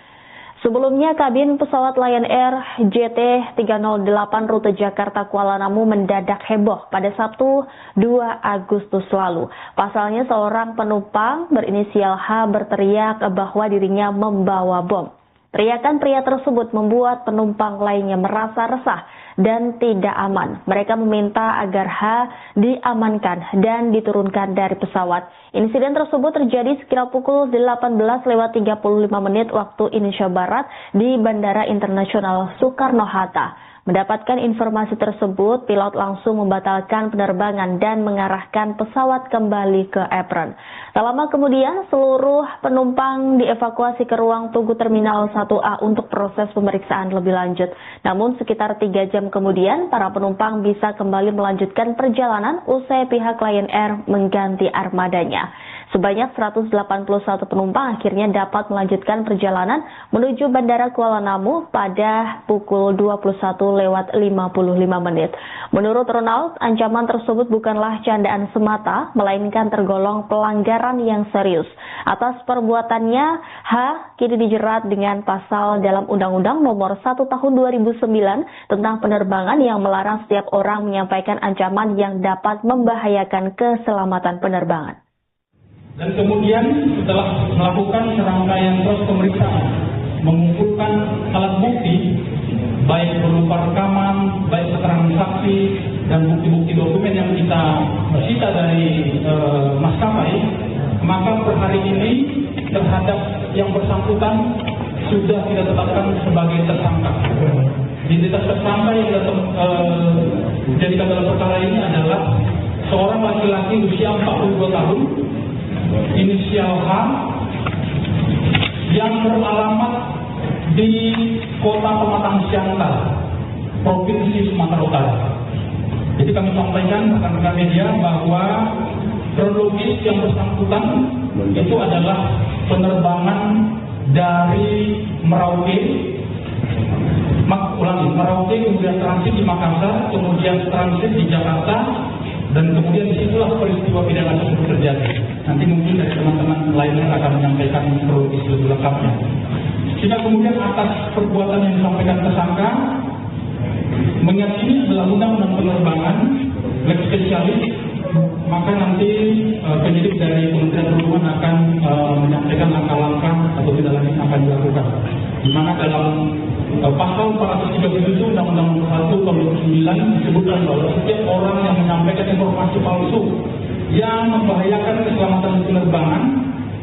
Sebelumnya, kabin pesawat Lion Air JT308 rute Jakarta Kuala Namu mendadak heboh pada Sabtu 2 Agustus lalu. Pasalnya, seorang penumpang berinisial H berteriak bahwa dirinya membawa bom. Teriakan pria tersebut membuat penumpang lainnya merasa resah dan tidak aman. Mereka meminta agar H diamankan dan diturunkan dari pesawat. Insiden tersebut terjadi sekitar pukul 18:35 waktu Indonesia Barat di Bandara Internasional Soekarno-Hatta. Mendapatkan informasi tersebut, pilot langsung membatalkan penerbangan dan mengarahkan pesawat kembali ke apron. Tak lama kemudian, seluruh penumpang dievakuasi ke ruang tunggu Terminal 1A untuk proses pemeriksaan lebih lanjut. Namun sekitar 3 jam kemudian, para penumpang bisa kembali melanjutkan perjalanan usai pihak Lion Air mengganti armadanya. Sebanyak 181 penumpang akhirnya dapat melanjutkan perjalanan menuju Bandara Kuala Namu pada pukul 21:55. Menurut Ronald, ancaman tersebut bukanlah candaan semata, melainkan tergolong pelanggaran yang serius. Atas perbuatannya, H kini dijerat dengan pasal dalam Undang-Undang Nomor 1 Tahun 2009 tentang penerbangan yang melarang setiap orang menyampaikan ancaman yang dapat membahayakan keselamatan penerbangan.
Dan kemudian setelah melakukan serangkaian proses pemeriksaan, mengumpulkan alat bukti, baik berupa rekaman, baik keterangan saksi, dan bukti-bukti dokumen yang kita sita dari maskapai, maka per hari ini terhadap yang bersangkutan sudah kita tetapkan sebagai tersangka. Identitas tersangka yang dijadikan dalam perkara ini adalah seorang laki-laki usia 42 tahun, inisial H, yang beralamat di Kota Pematang Siantar, Provinsi Sumatera Utara. Jadi kami sampaikan rekan-rekan media bahwa kronologis yang bersangkutan itu adalah penerbangan dari Merauke, kemudian transit di Makassar, kemudian transit di Jakarta, dan kemudian disitulah peristiwa pidana tersebut terjadi. Nanti mungkin dari teman-teman lainnya akan menyampaikan kronologis lebih lengkapnya. Sehingga kemudian atas perbuatan yang disampaikan tersangka, mengingat ini adalah undang-undang penerbangan, leg spesialis, maka nanti penyidik dari Kementerian Perhubungan akan menyampaikan langkah-langkah atau tidak lanjut akan dilakukan. Di mana dalam pasal 437 Undang-Undang 1 Tahun 2009 disebutkan bahwa setiap orang yang menyampaikan informasi palsu yang membahayakan keselamatan penerbangan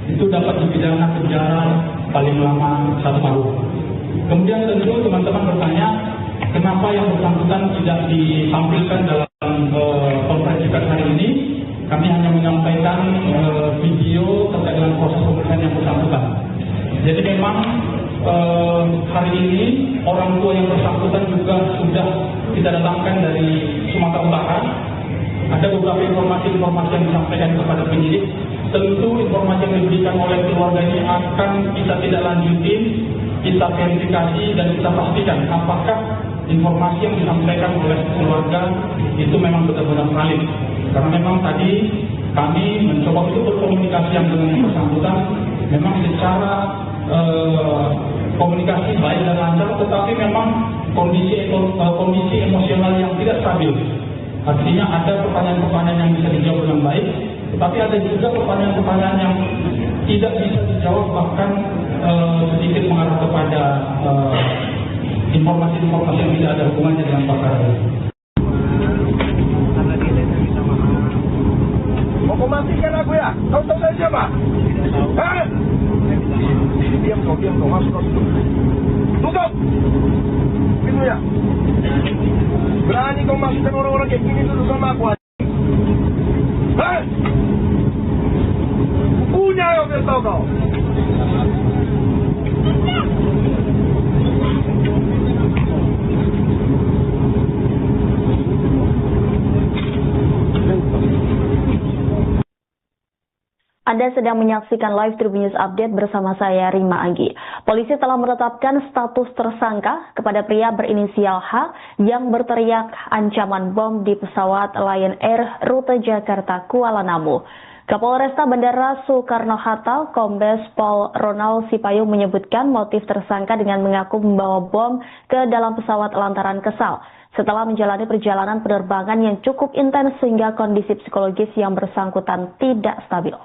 itu dapat dipidana penjara paling lama 1 tahun. Kemudian tentu teman-teman bertanya, kenapa yang bersangkutan tidak ditampilkan dalam konferensi pers hari ini? Kami hanya menyampaikan video terkait dengan proses pemeriksaan yang bersangkutan. Jadi memang hari ini orang tua yang bersangkutan juga sudah kita datangkan dari Sumatera Utara ada beberapa informasi-informasi yang disampaikan kepada penyidik. Tentu informasi yang diberikan oleh keluarga ini akan kita tidak lanjutin, kita verifikasi dan kita pastikan apakah informasi yang disampaikan oleh keluarga itu memang benar-benar valid. Karena memang tadi kami mencoba untuk berkomunikasi dengan yang bersangkutan, memang secara komunikasi baik dan lancar, tetapi memang kondisi emosional yang tidak stabil. Artinya ada pertanyaan-pertanyaan yang bisa dijawab dengan baik, tetapi ada juga pertanyaan-pertanyaan yang tidak bisa dijawab, bahkan sedikit mengarah kepada informasi-informasi yang tidak ada hubungannya dengan perkara ini.
Mau matikan aku ya? Kau tahu saya siapa? Hah? Diam kau, masuk. Tutup! Pintunya. Berani kau masukkan orang-orang kayak gini dulu sama aku aja. Hah? Punya kau biar tahu kau.
Anda sedang menyaksikan live Tribun News Update bersama saya Rima Anggi. Polisi telah menetapkan status tersangka kepada pria berinisial H yang berteriak ancaman bom di pesawat Lion Air rute Jakarta Kuala Namu. Kapolresta Bandara Soekarno-Hatta, Kombes Pol Ronald Sipayung menyebutkan motif tersangka dengan mengaku membawa bom ke dalam pesawat lantaran kesal setelah menjalani perjalanan penerbangan yang cukup intens sehingga kondisi psikologis yang bersangkutan tidak stabil.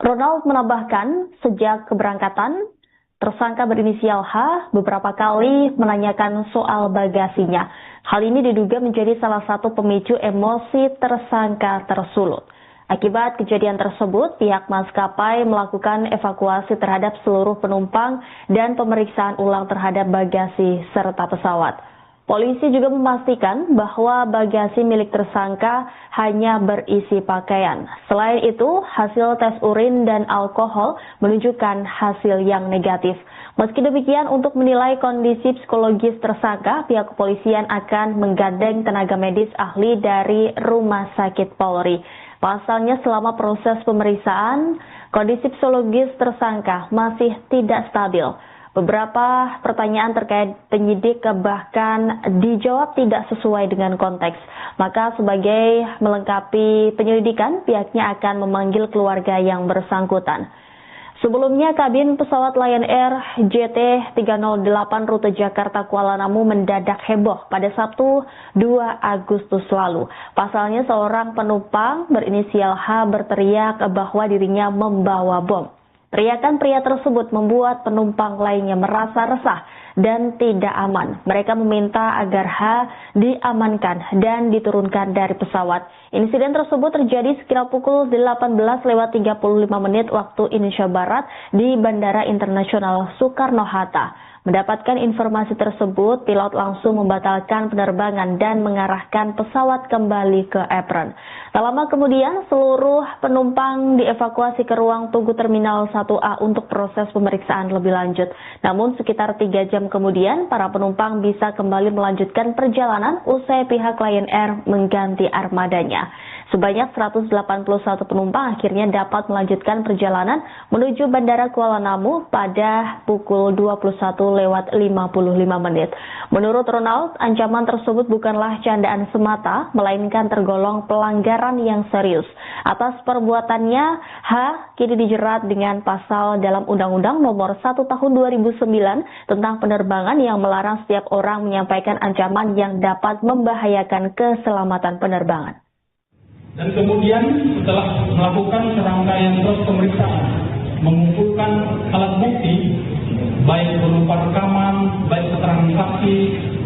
Ronald menambahkan, sejak keberangkatan, tersangka berinisial H beberapa kali menanyakan soal bagasinya. Hal ini diduga menjadi salah satu pemicu emosi tersangka tersulut. Akibat kejadian tersebut, pihak maskapai melakukan evakuasi terhadap seluruh penumpang dan pemeriksaan ulang terhadap bagasi serta pesawat. Polisi juga memastikan bahwa bagasi milik tersangka hanya berisi pakaian. Selain itu, hasil tes urin dan alkohol menunjukkan hasil yang negatif. Meski demikian, untuk menilai kondisi psikologis tersangka, pihak kepolisian akan menggandeng tenaga medis ahli dari Rumah Sakit Polri. Pasalnya, selama proses pemeriksaan, kondisi psikologis tersangka masih tidak stabil. Beberapa pertanyaan terkait penyidik bahkan dijawab tidak sesuai dengan konteks. Maka sebagai melengkapi penyelidikan, pihaknya akan memanggil keluarga yang bersangkutan. Sebelumnya, kabin pesawat Lion Air JT308 rute Jakarta Kuala Namu mendadak heboh pada Sabtu 2 Agustus lalu. Pasalnya seorang penumpang berinisial H berteriak bahwa dirinya membawa bom. Teriakan pria tersebut membuat penumpang lainnya merasa resah dan tidak aman. Mereka meminta agar H diamankan dan diturunkan dari pesawat. Insiden tersebut terjadi sekitar pukul 18:35 waktu Indonesia Barat di Bandara Internasional Soekarno-Hatta. Mendapatkan informasi tersebut, pilot langsung membatalkan penerbangan dan mengarahkan pesawat kembali ke apron. Tak lama kemudian, seluruh penumpang dievakuasi ke ruang tunggu Terminal 1A untuk proses pemeriksaan lebih lanjut. Namun sekitar 3 jam kemudian, para penumpang bisa kembali melanjutkan perjalanan usai pihak Lion Air mengganti armadanya. Sebanyak 181 penumpang akhirnya dapat melanjutkan perjalanan menuju Bandara Kuala Namu pada pukul 21:55. Menurut Ronald, ancaman tersebut bukanlah candaan semata, melainkan tergolong pelanggaran yang serius. Atas perbuatannya, H kini dijerat dengan pasal dalam Undang-Undang Nomor 1 Tahun 2009 tentang penerbangan yang melarang setiap orang menyampaikan ancaman yang dapat membahayakan keselamatan penerbangan.
Dan kemudian setelah melakukan serangkaian proses pemeriksaan, mengumpulkan alat bukti, baik berupa rekaman, baik keterangan saksi,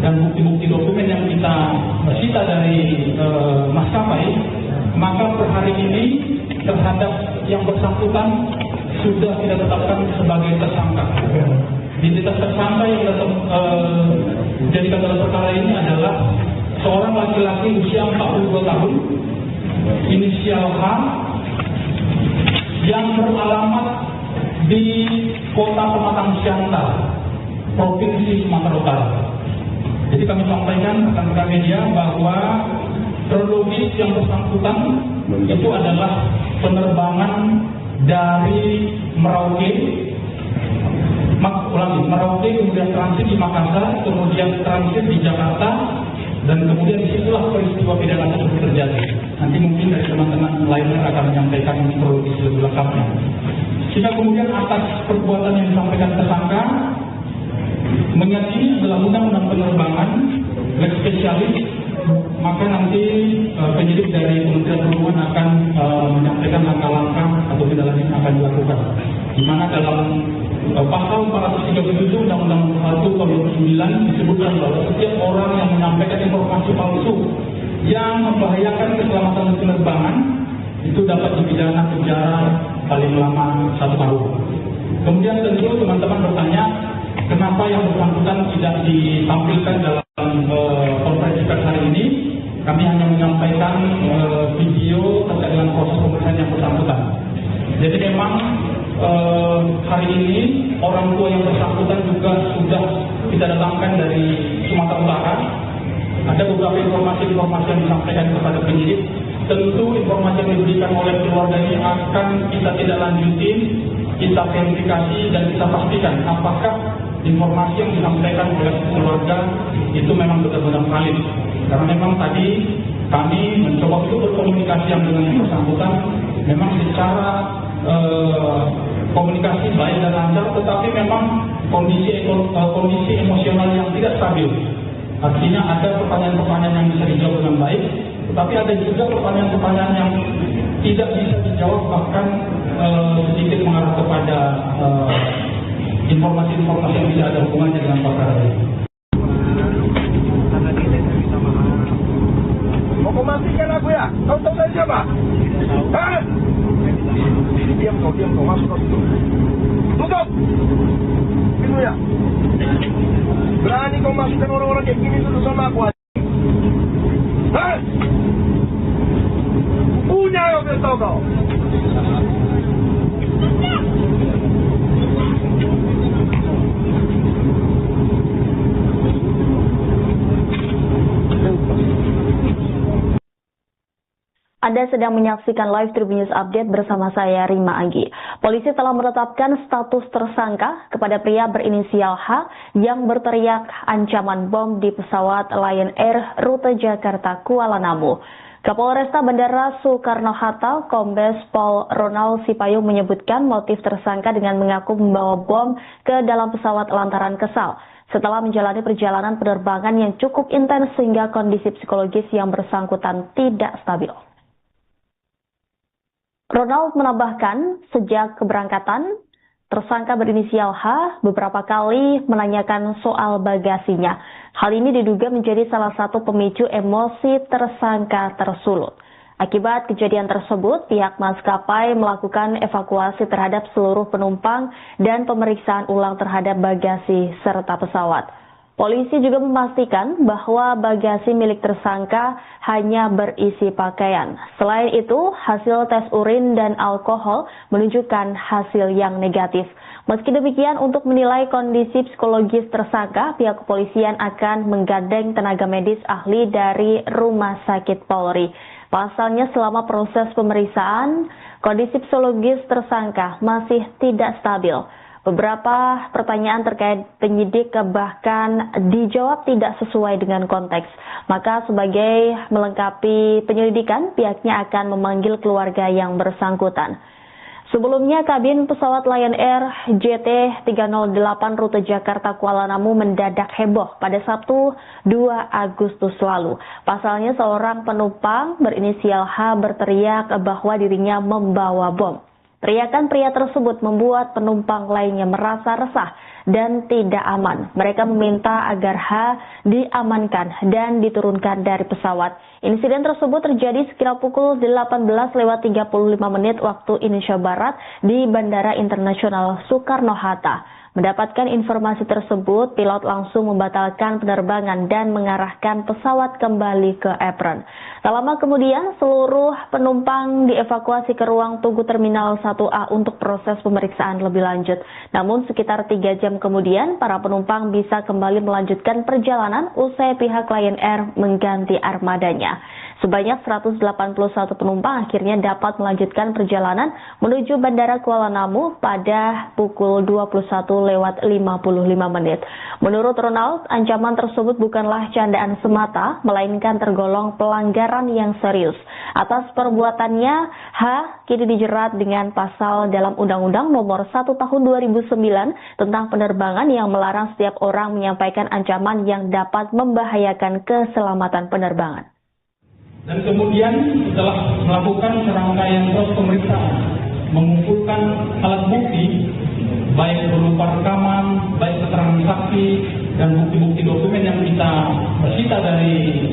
dan bukti-bukti dokumen yang kita sita dari maskapai, maka per hari ini terhadap yang bersangkutan sudah kita tetapkan sebagai tersangka. Identitas tersangka yang dijadikan dalam perkara ini adalah seorang laki-laki usia 42 tahun, inisial H, yang beralamat di Kota Pematang Siantar, Provinsi Sumatera Utara. Jadi kami sampaikan rekan-rekan media bahwa kronologis yang bersangkutan itu adalah penerbangan dari Merauke, kemudian transit di Makassar, kemudian transit di Jakarta, dan kemudian disitulah peristiwa pidana tersebut terjadi. Nanti mungkin dari teman-teman lainnya akan menyampaikan kronologis lebih lengkapnya. Sehingga kemudian atas perbuatan yang disampaikan tersangka, mengingat ini adalah undang-undang penerbangan, leg spesialis, maka nanti penyidik dari Kementerian Perhubungan akan menyampaikan langkah-langkah atau tindak lanjut yang akan dilakukan. Di mana dalam pasal 437 Undang-Undang 1 tahun 2009 disebutkan bahwa setiap orang yang menyampaikan informasi palsu yang membahayakan keselamatan penerbangan itu dapat dipidana penjara paling lama 1 tahun. Kemudian tentu teman-teman bertanya, kenapa yang bersangkutan tidak ditampilkan dalam konferensi pers hari ini? Kami hanya menyampaikan video terkait dengan proses pemeriksaan yang bersangkutan. Jadi memang hari ini orang tua yang bersangkutan juga sudah kita datangkan dari Sumatera Utara. Ada beberapa informasi yang disampaikan kepada penyidik. Tentu informasi yang diberikan oleh keluarga ini akan kita tidak lanjutin, kita verifikasi dan kita pastikan apakah informasi yang disampaikan oleh keluarga itu memang benar-benar valid. Karena memang tadi kami mencoba untuk berkomunikasi dengan yang bersangkutan, memang secara komunikasi baik dan lancar, tetapi memang kondisi emosional yang tidak stabil. Artinya ada pertanyaan-pertanyaan yang bisa dijawab dengan baik, tetapi ada juga pertanyaan-pertanyaan yang tidak bisa dijawab, bahkan sedikit mengarah kepada informasi-informasi yang tidak ada hubungannya dengan perkara ini.
Mau kau matikan aku ya? Kau tahu saya siapa? Hah? Diam kau, masuk kau situ. Tutup! Pintunya. Berani kau masukkan orang-orang kayak gini dulu sama aku aja. Hah? Punya kau biar tahu kau.
Anda sedang menyaksikan live Tribun News Update bersama saya Rima Anggi. Polisi telah menetapkan status tersangka kepada pria berinisial H yang berteriak ancaman bom di pesawat Lion Air rute Jakarta Kuala Namu. Kapolresta Bandara Soekarno-Hatta, Kombes Pol Ronald Sipayung menyebutkan motif tersangka dengan mengaku membawa bom ke dalam pesawat lantaran kesal setelah menjalani perjalanan penerbangan yang cukup intens sehingga kondisi psikologis yang bersangkutan tidak stabil. Ronald menambahkan, sejak keberangkatan, tersangka berinisial H beberapa kali menanyakan soal bagasinya. Hal ini diduga menjadi salah satu pemicu emosi tersangka tersulut. Akibat kejadian tersebut, pihak maskapai melakukan evakuasi terhadap seluruh penumpang dan pemeriksaan ulang terhadap bagasi serta pesawat. Polisi juga memastikan bahwa bagasi milik tersangka hanya berisi pakaian. Selain itu, hasil tes urin dan alkohol menunjukkan hasil yang negatif. Meski demikian, untuk menilai kondisi psikologis tersangka, pihak kepolisian akan menggandeng tenaga medis ahli dari Rumah Sakit Polri. Pasalnya, selama proses pemeriksaan, kondisi psikologis tersangka masih tidak stabil. Beberapa pertanyaan terkait penyidik bahkan dijawab tidak sesuai dengan konteks. Maka sebagai melengkapi penyelidikan, pihaknya akan memanggil keluarga yang bersangkutan. Sebelumnya, kabin pesawat Lion Air JT308 rute Jakarta Kuala Namu mendadak heboh pada Sabtu 2 Agustus lalu. Pasalnya, seorang penumpang berinisial H berteriak bahwa dirinya membawa bom. Teriakan pria tersebut membuat penumpang lainnya merasa resah dan tidak aman. Mereka meminta agar H diamankan dan diturunkan dari pesawat. Insiden tersebut terjadi sekitar pukul 18:35 waktu Indonesia Barat di Bandara Internasional Soekarno-Hatta. Mendapatkan informasi tersebut, pilot langsung membatalkan penerbangan dan mengarahkan pesawat kembali ke apron. Tak lama kemudian, seluruh penumpang dievakuasi ke ruang tunggu Terminal 1A untuk proses pemeriksaan lebih lanjut. Namun sekitar 3 jam kemudian, para penumpang bisa kembali melanjutkan perjalanan usai pihak Lion Air mengganti armadanya. Sebanyak 181 penumpang akhirnya dapat melanjutkan perjalanan menuju Bandara Kuala Namu pada pukul 21:55. Menurut Ronald, ancaman tersebut bukanlah candaan semata, melainkan tergolong pelanggaran yang serius. Atas perbuatannya, H kini dijerat dengan pasal dalam Undang-Undang Nomor 1 Tahun 2009 tentang penerbangan yang melarang setiap orang menyampaikan ancaman yang dapat membahayakan keselamatan penerbangan.
Dan kemudian setelah melakukan serangkaian proses pemeriksaan, mengumpulkan alat bukti, baik berupa rekaman, baik keterangan saksi, dan bukti-bukti dokumen yang kita sita dari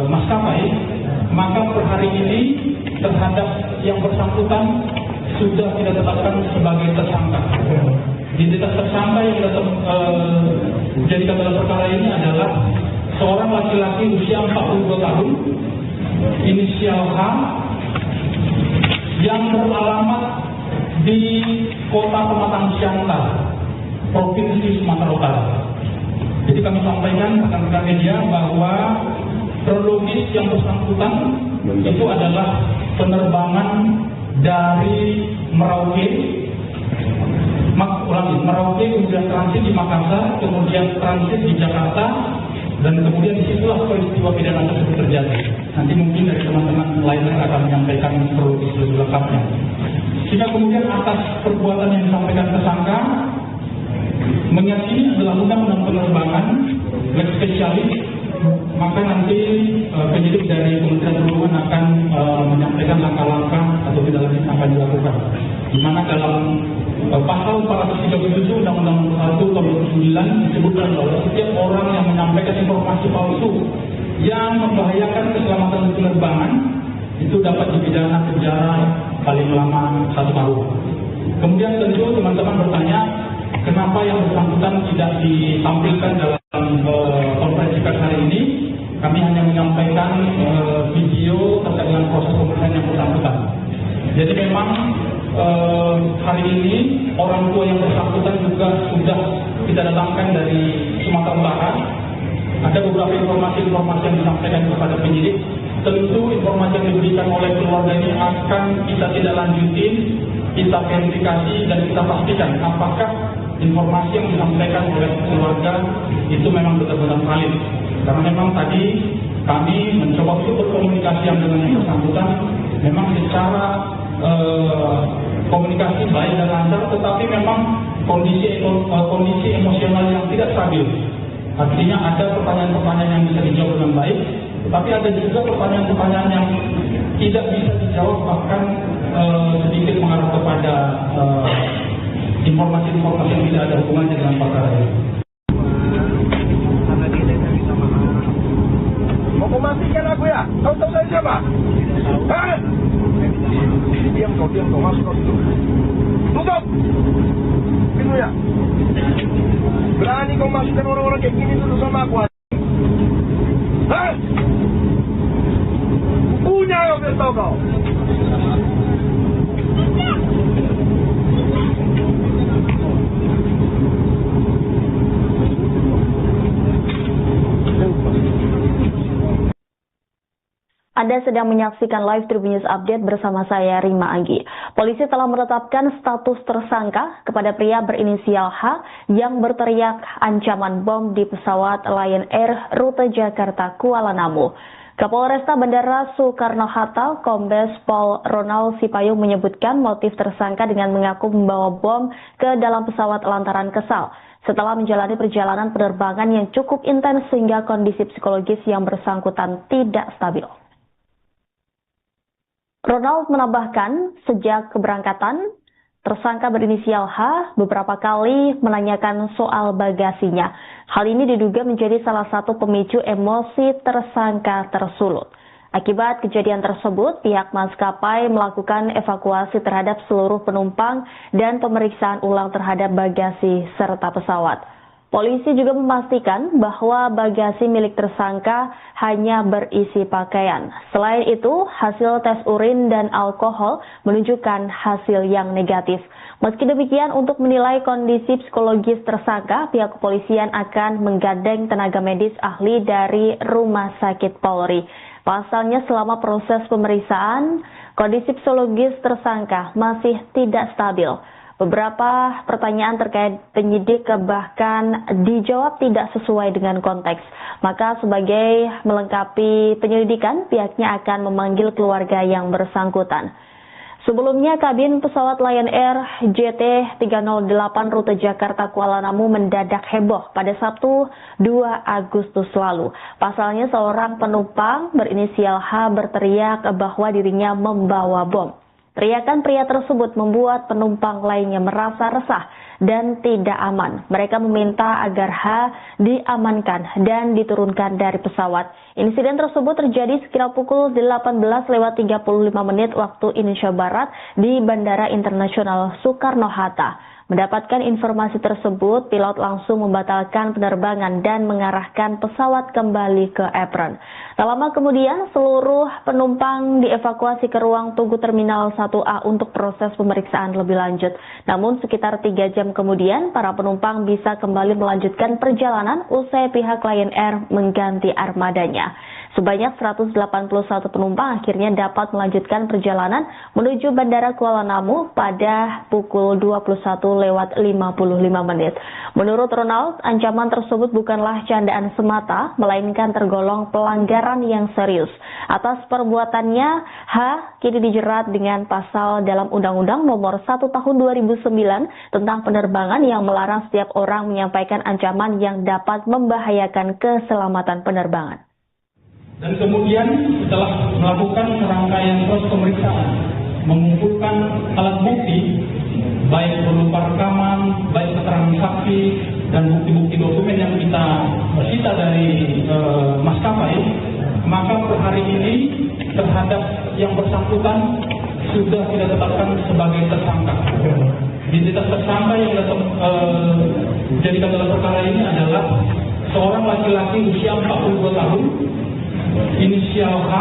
maskapai, maka per hari ini terhadap yang bersangkutan sudah kita tetapkan sebagai tersangka. Identitas tersangka yang kita dijadikan dalam perkara ini adalah seorang laki-laki usia 42 tahun, inisial H, yang beralamat di Kota Pematang Siantar, Provinsi Sumatera Utara. Jadi kami sampaikan rekan-rekan media bahwa kronologis yang bersangkutan itu adalah penerbangan dari Merauke, kemudian transit di Makassar, kemudian transit di Jakarta, dan kemudian disitulah peristiwa pidana tersebut terjadi. Nanti mungkin dari teman-teman lainnya akan menyampaikan kronologis lebih lengkapnya. Sehingga kemudian atas perbuatan yang disampaikan tersangka, meyakini adalah undang-undang penerbangan, lex spesialis, maka nanti penyidik dari Kementerian Perhubungan akan menyampaikan langkah-langkah atau tidak lanjut akan dilakukan. Di mana dalam pasal 437 Undang-Undang 1 Tahun 2009 disebutkan bahwa setiap orang yang menyampaikan informasi palsu yang membahayakan keselamatan penerbangan itu dapat dipidana penjara paling lama 1 tahun. Kemudian tentu teman-teman bertanya, kenapa yang bersangkutan tidak ditampilkan dalam konferensi pers hari ini? Kami hanya menyampaikan video terkait dengan proses pemeriksaan yang bersangkutan. Jadi memang hari ini orang tua yang bersangkutan juga sudah kita datangkan dari Sumatera Utara. Ada beberapa informasi-informasi yang disampaikan kepada penyidik. Tentu informasi yang diberikan oleh keluarga ini akan kita tidak lanjutin, kita verifikasi dan kita pastikan apakah informasi yang disampaikan oleh keluarga itu memang benar-benar valid. Karena memang tadi kami mencoba untuk berkomunikasi dengan yang bersangkutan, memang secara komunikasi baik dan lancar, tetapi memang kondisi emosional yang tidak stabil. Artinya ada pertanyaan-pertanyaan yang bisa dijawab dengan baik, tetapi ada juga pertanyaan-pertanyaan yang tidak bisa dijawab, bahkan sedikit mengarah kepada informasi-informasi yang tidak ada hubungannya dengan perkara ini.
Mau matikan aku ya? Kau tahu saya siapa? Hah? Diam kau, masuk kau situ. Tutup! Pintu ya. Berani kau masukkan orang-orang kayak gini dulu sama aku. Hah? Punya kau, biar tahu kau.
Anda sedang menyaksikan live Tribun News Update bersama saya Rima Anggi. Polisi telah menetapkan status tersangka kepada pria berinisial H yang berteriak ancaman bom di pesawat Lion Air rute Jakarta Kuala Namu. Kapolresta Bandara Soekarno-Hatta, Kombes Pol Ronald Sipayung menyebutkan motif tersangka dengan mengaku membawa bom ke dalam pesawat lantaran kesal setelah menjalani perjalanan penerbangan yang cukup intens sehingga kondisi psikologis yang bersangkutan tidak stabil. Ronald menambahkan, sejak keberangkatan, tersangka berinisial H beberapa kali menanyakan soal bagasinya. Hal ini diduga menjadi salah satu pemicu emosi tersangka tersulut. Akibat kejadian tersebut, pihak maskapai melakukan evakuasi terhadap seluruh penumpang dan pemeriksaan ulang terhadap bagasi serta pesawat. Polisi juga memastikan bahwa bagasi milik tersangka hanya berisi pakaian. Selain itu, hasil tes urin dan alkohol menunjukkan hasil yang negatif. Meski demikian, untuk menilai kondisi psikologis tersangka, pihak kepolisian akan menggandeng tenaga medis ahli dari Rumah Sakit Polri. Pasalnya selama proses pemeriksaan, kondisi psikologis tersangka masih tidak stabil. Beberapa pertanyaan terkait penyidik bahkan dijawab tidak sesuai dengan konteks. Maka sebagai melengkapi penyelidikan, pihaknya akan memanggil keluarga yang bersangkutan. Sebelumnya, kabin pesawat Lion Air JT308 rute Jakarta Kuala Namu mendadak heboh pada Sabtu 2 Agustus lalu. Pasalnya seorang penumpang berinisial H berteriak bahwa dirinya membawa bom. Teriakan pria tersebut membuat penumpang lainnya merasa resah dan tidak aman. Mereka meminta agar H diamankan dan diturunkan dari pesawat. Insiden tersebut terjadi sekitar pukul 18:35 waktu Indonesia Barat di Bandara Internasional Soekarno-Hatta. Mendapatkan informasi tersebut, pilot langsung membatalkan penerbangan dan mengarahkan pesawat kembali ke apron. Tak lama kemudian, seluruh penumpang dievakuasi ke ruang tunggu Terminal 1A untuk proses pemeriksaan lebih lanjut. Namun sekitar 3 jam kemudian, para penumpang bisa kembali melanjutkan perjalanan usai pihak Lion Air mengganti armadanya. Sebanyak 181 penumpang akhirnya dapat melanjutkan perjalanan menuju Bandara Kuala Namu pada pukul 21:55. Menurut Ronald, ancaman tersebut bukanlah candaan semata, melainkan tergolong pelanggaran yang serius. Atas perbuatannya, H kini dijerat dengan pasal dalam Undang-Undang Nomor 1 Tahun 2009 tentang penerbangan yang melarang setiap orang menyampaikan ancaman yang dapat membahayakan keselamatan penerbangan.
Dan kemudian setelah melakukan serangkaian proses pemeriksaan, mengumpulkan alat bukti, baik berupa rekaman, baik keterangan saksi, dan bukti-bukti dokumen yang kita sita dari maskapai, maka per hari ini terhadap yang bersangkutan sudah kita tetapkan sebagai tersangka. Identitas tersangka yang dijadikan dalam perkara ini adalah seorang laki-laki usia 42 tahun, inisial H,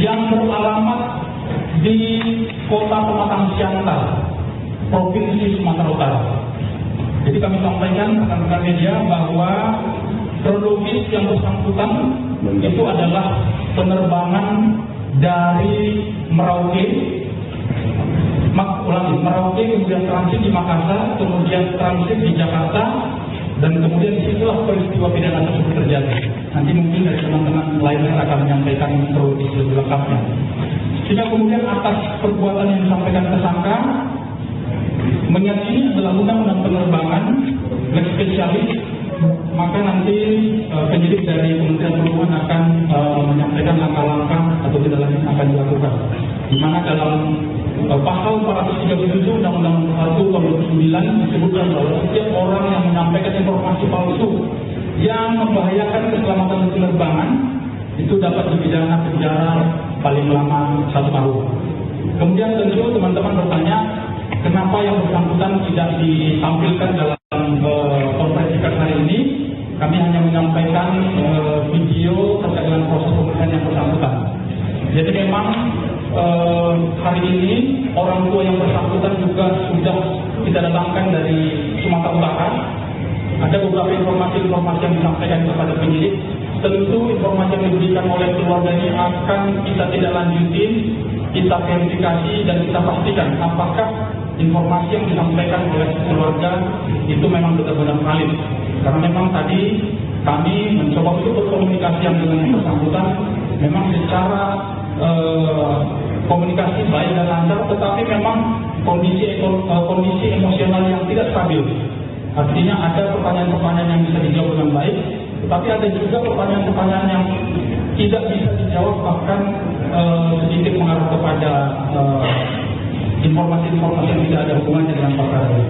yang beralamat di Kota Pematang Siantar, Provinsi Sumatera Utara. Jadi kami sampaikan rekan-rekan media bahwa kronologis yang bersangkutan itu adalah penerbangan dari Merauke, kemudian transit di Makassar, kemudian transit di Jakarta, dan kemudian disitulah peristiwa pidana tersebut terjadi. Nanti mungkin dari teman-teman lainnya akan menyampaikan kronologis lebih lengkapnya. Sehingga kemudian atas perbuatan yang disampaikan tersangka, menyadari adalah undang-undang penerbangan, lex spesialis, maka nanti penyidik dari Kementerian Perhubungan akan menyampaikan langkah-langkah atau tindak lanjut yang akan dilakukan. Di mana dalam pasal 437 Undang-Undang 1 Tahun 2009 disebutkan bahwa setiap orang yang menyampaikan informasi palsu yang membahayakan keselamatan penerbangan itu dapat dipidana penjara paling lama 1 tahun. Kemudian tentu teman-teman bertanya, kenapa yang bersangkutan tidak ditampilkan dalam konferensi pers hari ini? Kami hanya menyampaikan video terkait dengan proses pemeriksaan yang bersangkutan. Jadi memang hari ini orang tua yang bersangkutan juga sudah kita datangkan dari Sumatera Utara. Ada beberapa informasi yang disampaikan kepada penyidik. Tentu informasi yang diberikan oleh keluarga ini akan kita tidak lanjutin, kita verifikasi dan kita pastikan apakah informasi yang disampaikan oleh keluarga itu memang benar-benar valid. Karena memang tadi kami mencoba untuk berkomunikasi dengan yang bersangkutan, memang secara komunikasi baik dan lancar, tetapi memang kondisi emosional yang tidak stabil. Artinya ada pertanyaan-pertanyaan yang bisa dijawab dengan baik, tetapi ada juga pertanyaan-pertanyaan yang tidak bisa dijawab, bahkan sedikit mengarah kepada informasi-informasi yang tidak ada hubungannya dengan perkara ini.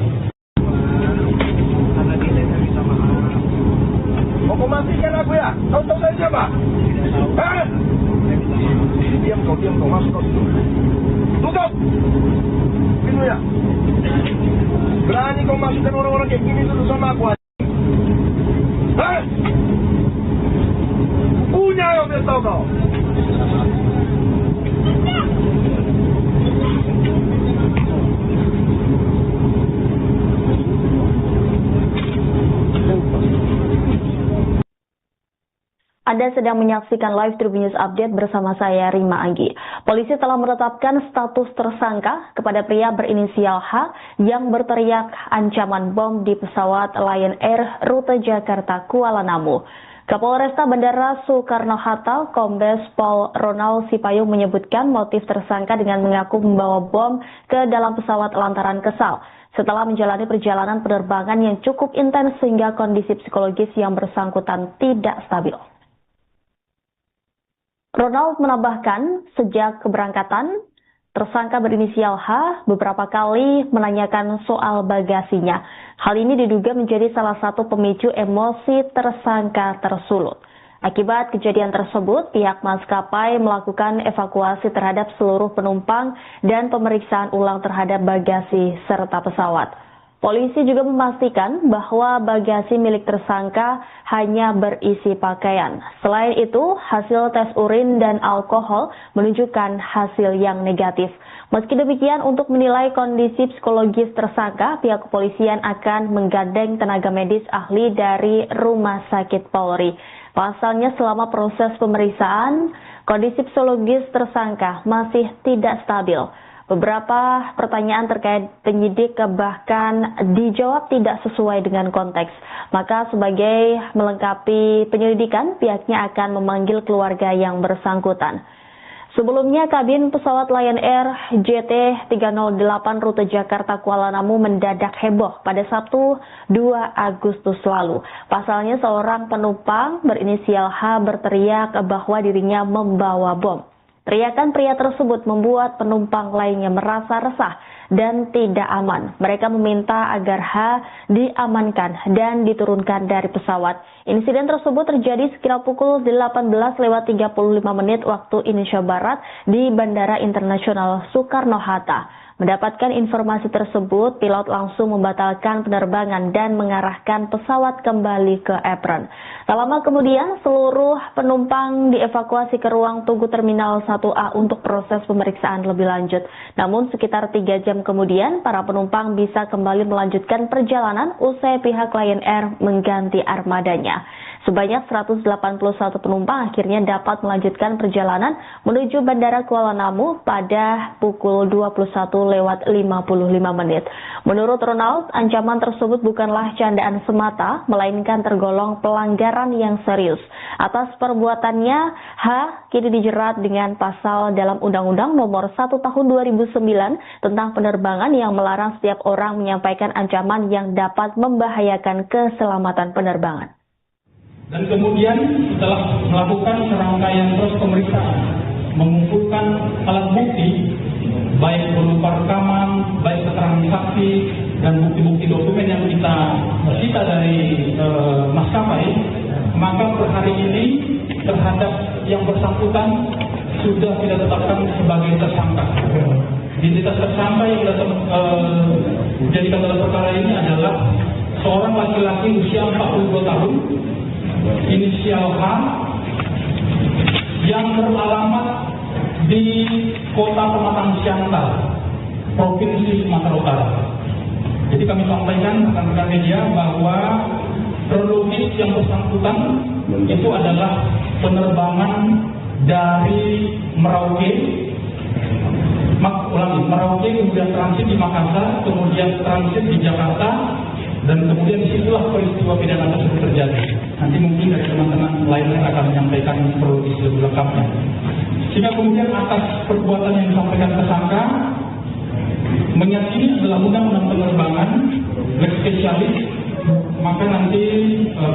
Mau matikan aku ya? Kau tahu saya siapa? Hah? Diam kau, masuk kau situ. Tutup! Pintu ya. Berani kau masukkan orang-orang kayak gini dulu sama aku aja. Hah? Punya kau, biar tahu kau.
Anda sedang menyaksikan live Tribun News Update bersama saya Rima Anggi. Polisi telah menetapkan status tersangka kepada pria berinisial H yang berteriak ancaman bom di pesawat Lion Air rute Jakarta Kuala Namu. Kapolresta Bandara Soekarno-Hatta, Kombes Pol Ronald Sipayung menyebutkan motif tersangka dengan mengaku membawa bom ke dalam pesawat lantaran kesal setelah menjalani perjalanan penerbangan yang cukup intens sehingga kondisi psikologis yang bersangkutan tidak stabil. Ronald menambahkan, sejak keberangkatan, tersangka berinisial H beberapa kali menanyakan soal bagasinya. Hal ini diduga menjadi salah satu pemicu emosi tersangka tersulut. Akibat kejadian tersebut, pihak maskapai melakukan evakuasi terhadap seluruh penumpang dan pemeriksaan ulang terhadap bagasi serta pesawat. Polisi juga memastikan bahwa bagasi milik tersangka hanya berisi pakaian. Selain itu, hasil tes urin dan alkohol menunjukkan hasil yang negatif. Meski demikian, untuk menilai kondisi psikologis tersangka, pihak kepolisian akan menggandeng tenaga medis ahli dari Rumah Sakit Polri. Pasalnya, selama proses pemeriksaan, kondisi psikologis tersangka masih tidak stabil. Beberapa pertanyaan terkait penyidik bahkan dijawab tidak sesuai dengan konteks. Maka sebagai melengkapi penyelidikan, pihaknya akan memanggil keluarga yang bersangkutan. Sebelumnya, kabin pesawat Lion Air JT308 rute Jakarta Kuala Namu mendadak heboh pada Sabtu 2 Agustus lalu. Pasalnya, seorang penumpang berinisial H berteriak bahwa dirinya membawa bom. Teriakan pria tersebut membuat penumpang lainnya merasa resah dan tidak aman. Mereka meminta agar H diamankan dan diturunkan dari pesawat. Insiden tersebut terjadi sekitar pukul 18:35 waktu Indonesia Barat di Bandara Internasional Soekarno-Hatta. Mendapatkan informasi tersebut, pilot langsung membatalkan penerbangan dan mengarahkan pesawat kembali ke apron. Tak lama kemudian, seluruh penumpang dievakuasi ke ruang tunggu Terminal 1A untuk proses pemeriksaan lebih lanjut. Namun sekitar 3 jam kemudian, para penumpang bisa kembali melanjutkan perjalanan usai pihak Lion Air mengganti armadanya. Sebanyak 181 penumpang akhirnya dapat melanjutkan perjalanan menuju Bandara Kuala Namu pada pukul 21:55. Menurut Ronald, ancaman tersebut bukanlah candaan semata, melainkan tergolong pelanggaran yang serius. Atas perbuatannya, H kini dijerat dengan pasal dalam Undang-Undang Nomor 1 Tahun 2009 tentang penerbangan yang melarang setiap orang menyampaikan ancaman yang dapat membahayakan keselamatan penerbangan.
Dan kemudian setelah melakukan serangkaian proses pemeriksaan, mengumpulkan alat bukti, baik berupa rekaman, baik keterangan saksi, dan bukti-bukti dokumen yang kita sita dari maskapai, maka per hari ini terhadap yang bersangkutan sudah kita tetapkan sebagai tersangka. Identitas tersangka yang kita jadikan dalam perkara ini adalah seorang laki-laki usia 42 tahun, inisial H, yang beralamat di Kota Pematang Siantar, Provinsi Sumatera Utara. Jadi kami sampaikan rekan-rekan media bahwa kronologis yang bersangkutan itu adalah penerbangan dari Merauke, kemudian transit di Makassar, kemudian transit di Jakarta, dan kemudian disitulah peristiwa pidana tersebut terjadi. Nanti mungkin dari teman-teman lainnya akan menyampaikan kronologis lebih lengkapnya. Sehingga kemudian atas perbuatan yang disampaikan tersangka, meyakini adalah undang-undang penerbangan, lex spesialis, maka nanti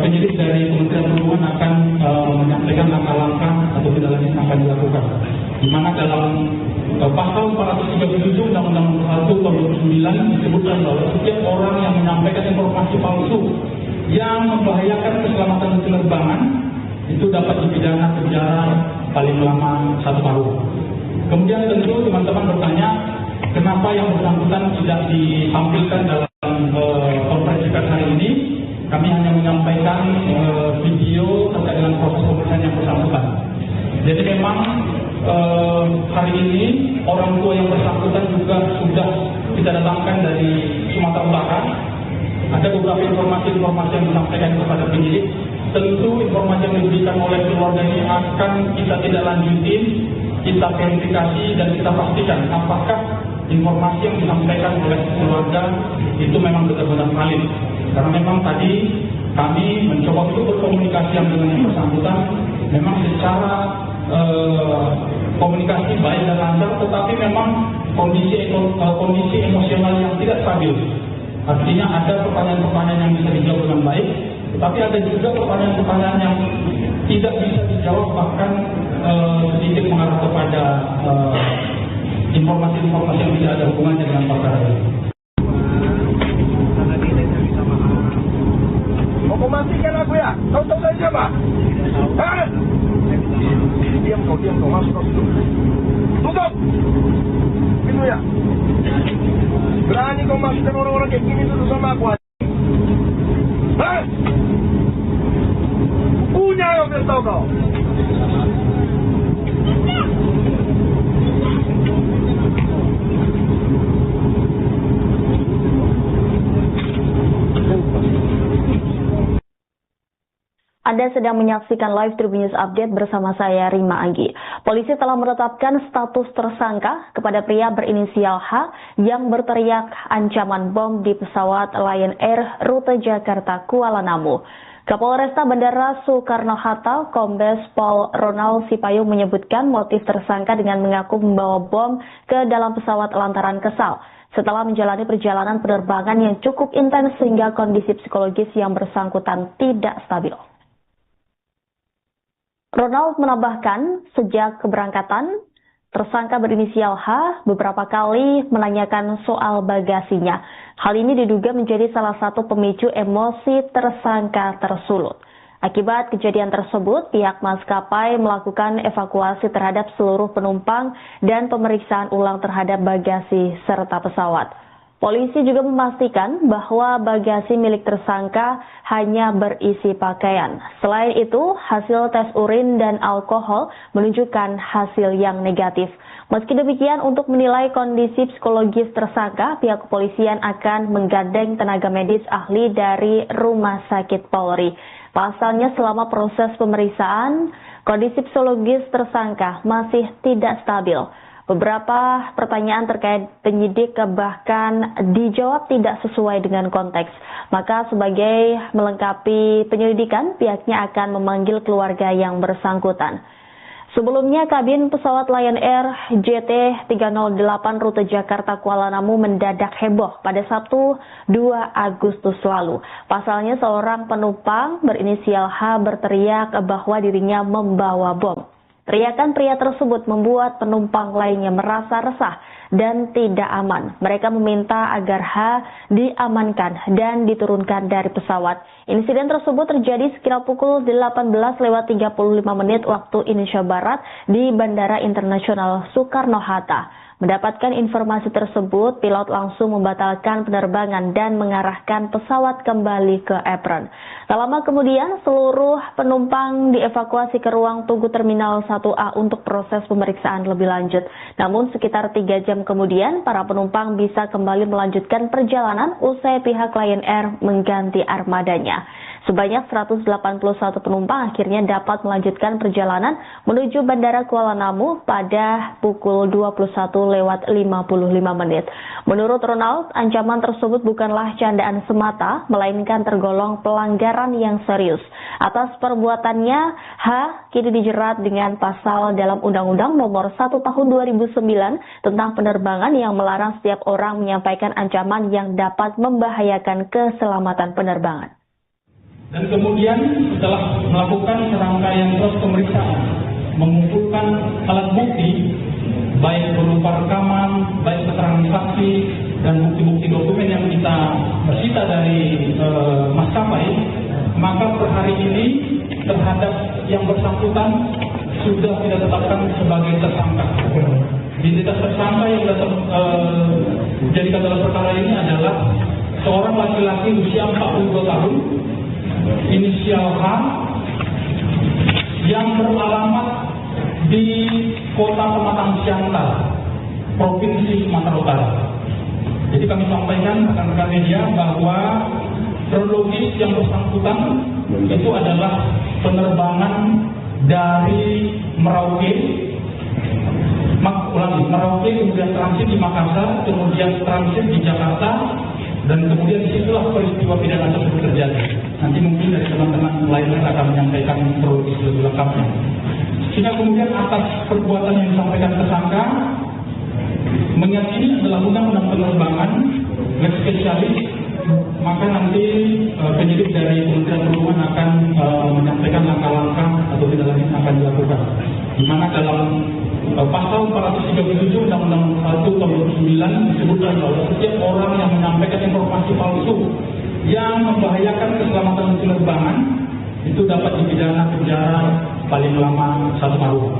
penyidik dari Kementerian Perhubungan akan menyampaikan langkah-langkah atau tindak lanjut yang akan dilakukan. Di mana dalam pasal 437 Undang-Undang Nomor 1 Tahun 2009 disebutkan bahwa setiap orang yang menyampaikan informasi palsu yang membahayakan keselamatan penerbangan itu dapat dipidana penjara paling lama 1 tahun. Kemudian tentu teman-teman bertanya, kenapa yang bersangkutan tidak ditampilkan dalam konferensi pers hari ini? Kami hanya menyampaikan video terkait dengan proses pemeriksaan yang bersangkutan. Jadi memang hari ini orang tua yang bersangkutan juga sudah kita datangkan dari Sumatera Utara. Ada beberapa informasi yang disampaikan kepada penyidik tentu informasi yang diberikan oleh keluarga ini akan kita tidak lanjutin, kita verifikasi dan kita pastikan apakah informasi yang disampaikan oleh keluarga itu memang benar-benar valid. Karena memang tadi kami mencoba untuk berkomunikasi dengan yang bersangkutan, memang secara komunikasi baik dan lancar, tetapi memang kondisi emosional yang tidak stabil. Artinya ada pertanyaan-pertanyaan yang bisa dijawab dengan baik, tetapi ada juga pertanyaan-pertanyaan yang tidak bisa dijawab, bahkan sedikit mengarah kepada informasi-informasi yang tidak ada hubungannya dengan perkara ini.
Kau matikan aku ya? Kau tahu saya siapa? Hah? Diam kau masuk kau situ. Tutup pintunya. Berani kau masukkan orang-orang kayak gini dulu sama aku aja. Hah? Punya kau biar tahu kau.
Anda sedang menyaksikan live Tribun News Update bersama saya Rima Anggi. Polisi telah menetapkan status tersangka kepada pria berinisial H yang berteriak ancaman bom di pesawat Lion Air rute Jakarta Kuala Namu. Kapolresta Bandara Soekarno-Hatta, Kombes Pol Ronald Sipayung menyebutkan motif tersangka dengan mengaku membawa bom ke dalam pesawat lantaran kesal setelah menjalani perjalanan penerbangan yang cukup intens sehingga kondisi psikologis yang bersangkutan tidak stabil. Ronald menambahkan, sejak keberangkatan, tersangka berinisial H beberapa kali menanyakan soal bagasinya. Hal ini diduga menjadi salah satu pemicu emosi tersangka tersulut. Akibat kejadian tersebut, pihak maskapai melakukan evakuasi terhadap seluruh penumpang dan pemeriksaan ulang terhadap bagasi serta pesawat. Polisi juga memastikan bahwa bagasi milik tersangka hanya berisi pakaian. Selain itu, hasil tes urin dan alkohol menunjukkan hasil yang negatif. Meski demikian, untuk menilai kondisi psikologis tersangka, pihak kepolisian akan menggandeng tenaga medis ahli dari Rumah Sakit Polri. Pasalnya, selama proses pemeriksaan, kondisi psikologis tersangka masih tidak stabil. Beberapa pertanyaan terkait penyidik bahkan dijawab tidak sesuai dengan konteks. Maka sebagai melengkapi penyelidikan, pihaknya akan memanggil keluarga yang bersangkutan. Sebelumnya, kabin pesawat Lion Air JT308 rute Jakarta Kuala Namu mendadak heboh pada Sabtu 2 Agustus lalu. Pasalnya, seorang penumpang berinisial H berteriak bahwa dirinya membawa bom. Teriakan pria tersebut membuat penumpang lainnya merasa resah dan tidak aman. Mereka meminta agar H diamankan dan diturunkan dari pesawat. Insiden tersebut terjadi sekitar pukul 18:35 waktu Indonesia Barat di Bandara Internasional Soekarno-Hatta. Mendapatkan informasi tersebut, pilot langsung membatalkan penerbangan dan mengarahkan pesawat kembali ke apron. Tak lama kemudian, seluruh penumpang dievakuasi ke ruang tunggu Terminal 1A untuk proses pemeriksaan lebih lanjut. Namun sekitar 3 jam kemudian, para penumpang bisa kembali melanjutkan perjalanan usai pihak Lion Air mengganti armadanya. Sebanyak 181 penumpang akhirnya dapat melanjutkan perjalanan menuju Bandara Kuala Namu pada pukul 21:55. Menurut Ronald, ancaman tersebut bukanlah candaan semata, melainkan tergolong pelanggaran yang serius. Atas perbuatannya, H kini dijerat dengan pasal dalam Undang-Undang Nomor 1 Tahun 2009 tentang penerbangan yang melarang setiap orang menyampaikan ancaman yang dapat membahayakan keselamatan penerbangan.
Dan kemudian setelah melakukan serangkaian proses pemeriksaan, mengumpulkan alat bukti, baik berupa rekaman, baik keterangan saksi, dan bukti-bukti dokumen yang kita bersita dari maskapai, maka per hari ini terhadap yang bersangkutan sudah tidak ditetapkan sebagai tersangka. Identitas tersangka yang dijadikan dalam perkara ini adalah seorang laki-laki usia 42 tahun, inisial H, yang beralamat di Kota Pematang Siantar, Provinsi Sumatera Utara. Jadi kami sampaikan rekan-rekan media bahwa kronologis yang bersangkutan itu adalah penerbangan dari Merauke, kemudian transit di Makassar, kemudian transit di Jakarta, dan kemudian disitulah peristiwa pidana tersebut terjadi. Nanti mungkin dari teman-teman lainnya akan menyampaikan kronologis lebih lengkapnya. Sehingga kemudian atas perbuatan yang disampaikan tersangka, mengingat ini adalah undang-undang penerbangan lex spesialis, maka nanti penyidik dari Kementerian Perhubungan akan menyampaikan langkah-langkah atau tindak lanjut yang akan dilakukan. Di mana dalam pasal 437 Undang-Undang 1 tahun 2009 disebutkan bahwa setiap orang yang menyampaikan informasi palsu yang membahayakan keselamatan penerbangan itu dapat dipidana penjara paling lama 1 tahun.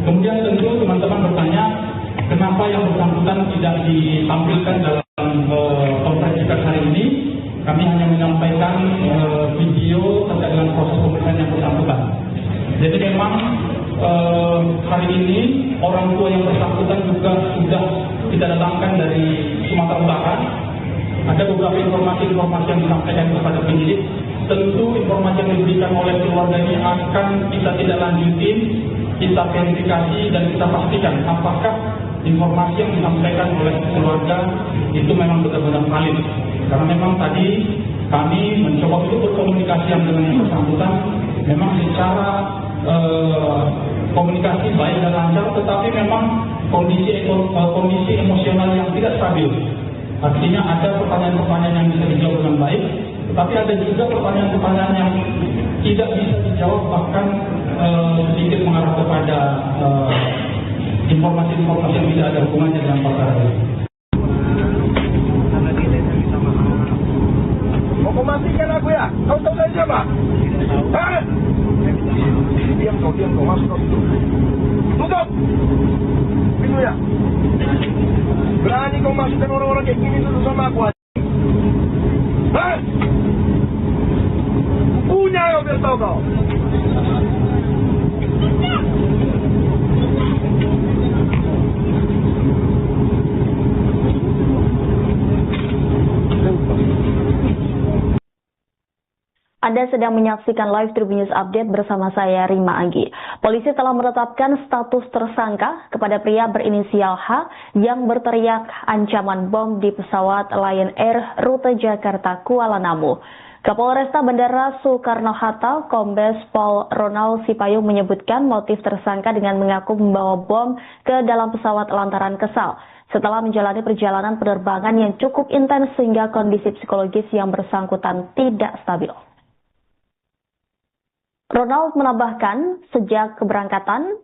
Kemudian tentu teman-teman bertanya, kenapa yang bersangkutan tidak ditampilkan dalam konferensi pers hari ini? Kami hanya menyampaikan video terkait dengan proses pemeriksaan yang bersangkutan. Jadi memang hari ini orang tua yang bersangkutan juga sudah kita datangkan dari Sumatera Utara. Ada beberapa informasi-informasi yang disampaikan kepada penyidik. Tentu informasi yang diberikan oleh keluarga ini akan kita tidak lanjutin, kita verifikasi dan kita pastikan apakah informasi yang disampaikan oleh keluarga itu memang benar-benar valid. Karena memang tadi kami mencoba untuk berkomunikasi dengan yang bersangkutan, memang secara komunikasi baik dan lancar, tetapi memang kondisi emosional yang tidak stabil. Artinya ada pertanyaan-pertanyaan yang bisa dijawab dengan baik, tetapi ada juga pertanyaan-pertanyaan yang tidak bisa dijawab, bahkan sedikit mengarah kepada informasi-informasi yang tidak ada hubungannya dengan perkara ini.
Mau matikan aku ya? Kau tahu saya siapa? Hah? Diam kau, masuk kau situ. Tutup! Pintu ya. Berani kau masukkan orang-orang kayak gini dulu sama aku aja. Hah? Punya kau biar tahu kau.
Anda sedang menyaksikan live Tribun News Update bersama saya Rima Anggi. Polisi telah menetapkan status tersangka kepada pria berinisial H yang berteriak ancaman bom di pesawat Lion Air rute Jakarta Kuala Namu. Kapolresta Bandara Soekarno-Hatta, Kombes Pol Ronald Sipayung menyebutkan motif tersangka dengan mengaku membawa bom ke dalam pesawat lantaran kesal setelah menjalani perjalanan penerbangan yang cukup intens sehingga kondisi psikologis yang bersangkutan tidak stabil. Ronald menambahkan, sejak keberangkatan,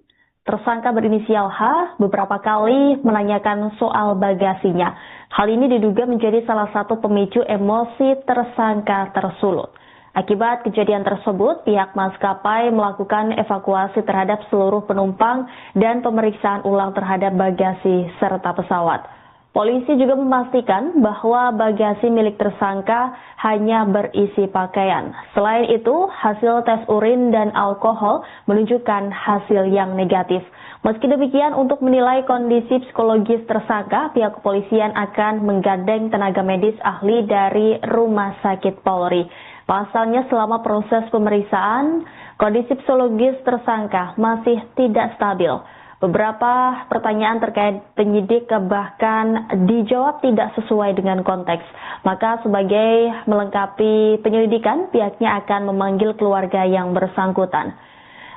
tersangka berinisial H beberapa kali menanyakan soal bagasinya. Hal ini diduga menjadi salah satu pemicu emosi tersangka tersulut. Akibat kejadian tersebut, pihak maskapai melakukan evakuasi terhadap seluruh penumpang dan pemeriksaan ulang terhadap bagasi serta pesawat. Polisi juga memastikan bahwa bagasi milik tersangka hanya berisi pakaian. Selain itu, hasil tes urin dan alkohol menunjukkan hasil yang negatif. Meski demikian, untuk menilai kondisi psikologis tersangka, pihak kepolisian akan menggandeng tenaga medis ahli dari Rumah Sakit Polri. Pasalnya, selama proses pemeriksaan, kondisi psikologis tersangka masih tidak stabil. Beberapa pertanyaan terkait penyidik bahkan dijawab tidak sesuai dengan konteks. Maka sebagai melengkapi penyelidikan, pihaknya akan memanggil keluarga yang bersangkutan.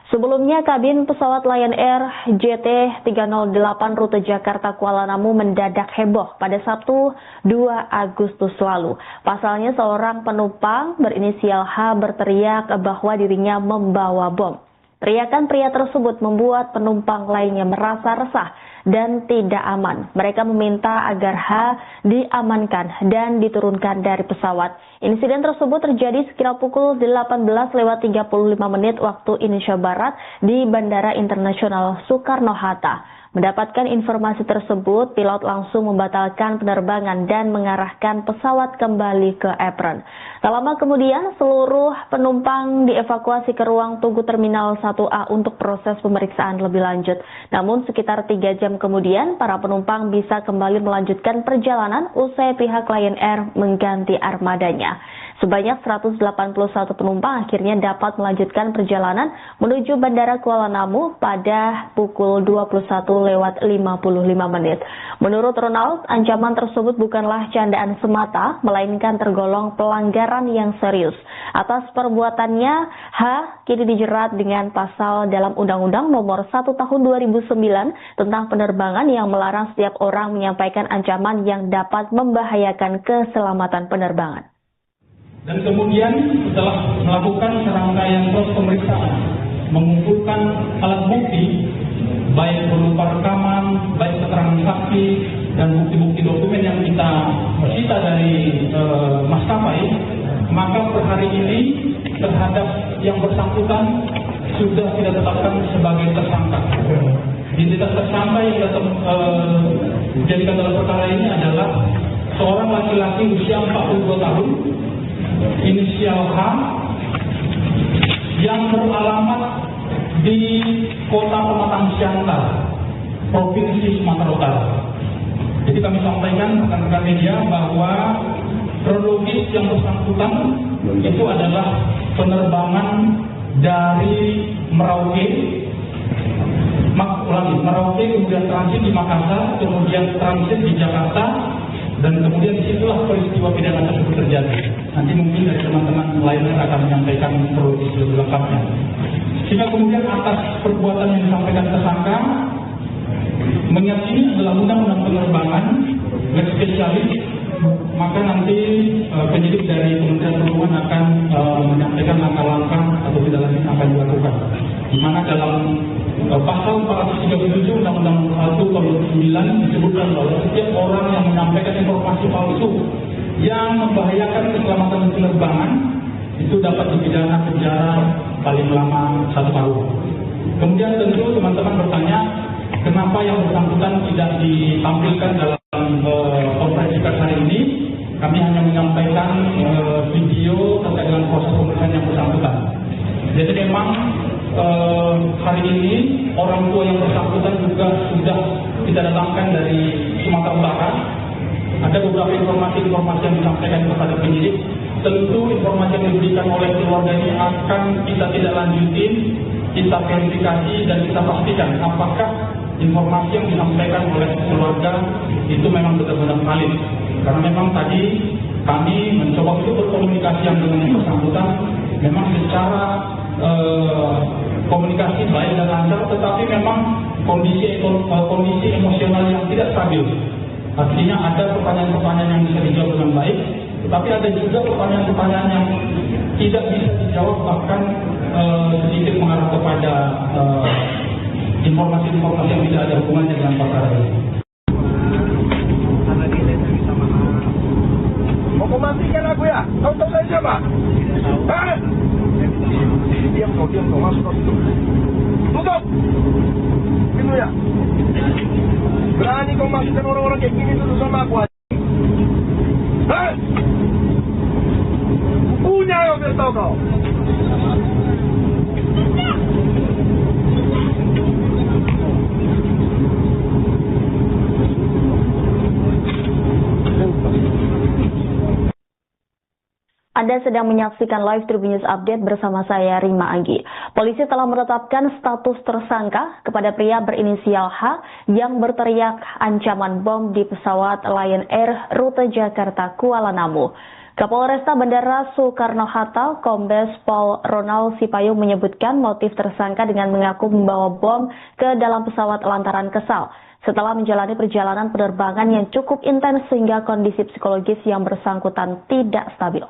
Sebelumnya, kabin pesawat Lion Air JT308 rute Jakarta Kuala Namu mendadak heboh pada Sabtu 2 Agustus lalu. Pasalnya, seorang penumpang berinisial H berteriak bahwa dirinya membawa bom. Teriakan pria tersebut membuat penumpang lainnya merasa resah dan tidak aman. Mereka meminta agar H diamankan dan diturunkan dari pesawat. Insiden tersebut terjadi sekitar pukul 18:35 waktu Indonesia Barat di Bandara Internasional Soekarno-Hatta. Mendapatkan informasi tersebut, pilot langsung membatalkan penerbangan dan mengarahkan pesawat kembali ke apron. Tak lama kemudian, seluruh penumpang dievakuasi ke ruang tunggu Terminal 1A untuk proses pemeriksaan lebih lanjut. Namun sekitar 3 jam kemudian, para penumpang bisa kembali melanjutkan perjalanan usai pihak Lion Air mengganti armadanya. Sebanyak 181 penumpang akhirnya dapat melanjutkan perjalanan menuju Bandara Kuala Namu pada pukul 21:55. Menurut Ronald, ancaman tersebut bukanlah candaan semata, melainkan tergolong pelanggaran yang serius. Atas perbuatannya, H kini dijerat dengan pasal dalam Undang-Undang Nomor 1 Tahun 2009 tentang penerbangan yang melarang setiap orang menyampaikan ancaman yang dapat membahayakan keselamatan penerbangan.
Dan kemudian setelah melakukan serangkaian proses pemeriksaan, mengumpulkan alat bukti, baik berupa rekaman, baik keterangan saksi, dan bukti-bukti dokumen yang kita sita dari maskapai, maka per hari ini terhadap yang bersangkutan sudah kita tetapkan sebagai tersangka. Identitas tersangka yang kita dijadikan dalam perkara ini adalah seorang laki-laki usia 42 tahun, inisial H, yang beralamat di Kota Pematang Siantar, Provinsi Sumatera Utara. Jadi kami sampaikan rekan-rekan media bahwa kronologis yang bersangkutan itu adalah penerbangan dari Merauke, kemudian transit di Makassar, kemudian transit di Jakarta, dan kemudian disitulah peristiwa pidana tersebut terjadi. Nanti mungkin dari teman-teman lainnya akan menyampaikan kronologis lebih lengkapnya. Sehingga kemudian atas perbuatan yang disampaikan tersangka, mengingat ini adalah undang-undang penerbangan, lex spesialis, maka nanti penyidik dari Kementerian Perhubungan akan menyampaikan langkah-langkah atau tidak lanjut akan dilakukan. Di mana dalam pasal 437 Undang-Undang 1 Tahun 2009 disebutkan bahwa setiap orang yang menyampaikan informasi palsu yang membahayakan keselamatan penerbangan itu dapat dipidana penjara paling lama 1 tahun. Kemudian tentu teman-teman bertanya, kenapa yang bersangkutan tidak ditampilkan dalam konferensi pers hari ini? Kami hanya menyampaikan video terkait dengan proses pemeriksaan yang bersangkutan. Jadi memang hari ini orang tua yang bersangkutan juga sudah kita datangkan dari Sumatera Utara. Ada beberapa informasi yang disampaikan kepada penyidik. Tentu informasi yang diberikan oleh keluarga ini akan kita tidak lanjutin, kita verifikasi dan kita pastikan apakah informasi yang disampaikan oleh keluarga itu memang benar-benar valid. Karena memang tadi kami mencoba untuk berkomunikasi dengan yang bersangkutan, memang secara komunikasi baik dan lancar, tetapi memang kondisi emosional yang tidak stabil. Artinya ada pertanyaan-pertanyaan yang bisa dijawab dengan baik, tetapi ada juga pertanyaan-pertanyaan yang tidak bisa dijawab, bahkan sedikit mengarah kepada informasi-informasi yang tidak ada hubungannya dengan perkara ini.
Mau memastikan aku ya? Kau tahu saya siapa? Hah? Diam kau, masuk kau situ. Tutup! Pintu ya. Berani kau masukkan orang-orang kayak gini tuh sama aku aja. Hah? Punya kau, biar tahu kau.
Anda sedang menyaksikan live Tribun News Update bersama saya Rima Anggi. Polisi telah menetapkan status tersangka kepada pria berinisial H yang berteriak ancaman bom di pesawat Lion Air rute Jakarta Kuala Namu. Kapolresta Bandara Soekarno-Hatta, Kombes Pol Ronald Sipayung menyebutkan motif tersangka dengan mengaku membawa bom ke dalam pesawat lantaran kesal setelah menjalani perjalanan penerbangan yang cukup intens sehingga kondisi psikologis yang bersangkutan tidak stabil.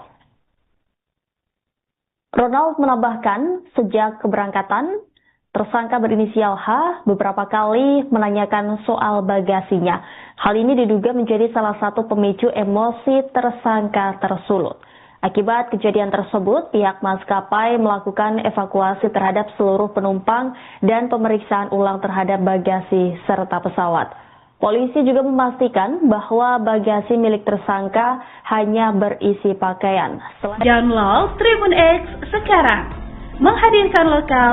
Ronald menambahkan, sejak keberangkatan, tersangka berinisial H beberapa kali menanyakan soal bagasinya. Hal ini diduga menjadi salah satu pemicu emosi tersangka tersulut. Akibat kejadian tersebut, pihak maskapai melakukan evakuasi terhadap seluruh penumpang dan pemeriksaan ulang terhadap bagasi serta pesawat. Polisi juga memastikan bahwa bagasi milik tersangka hanya berisi pakaian.
Download Tribun X sekarang, menghadirkan lokal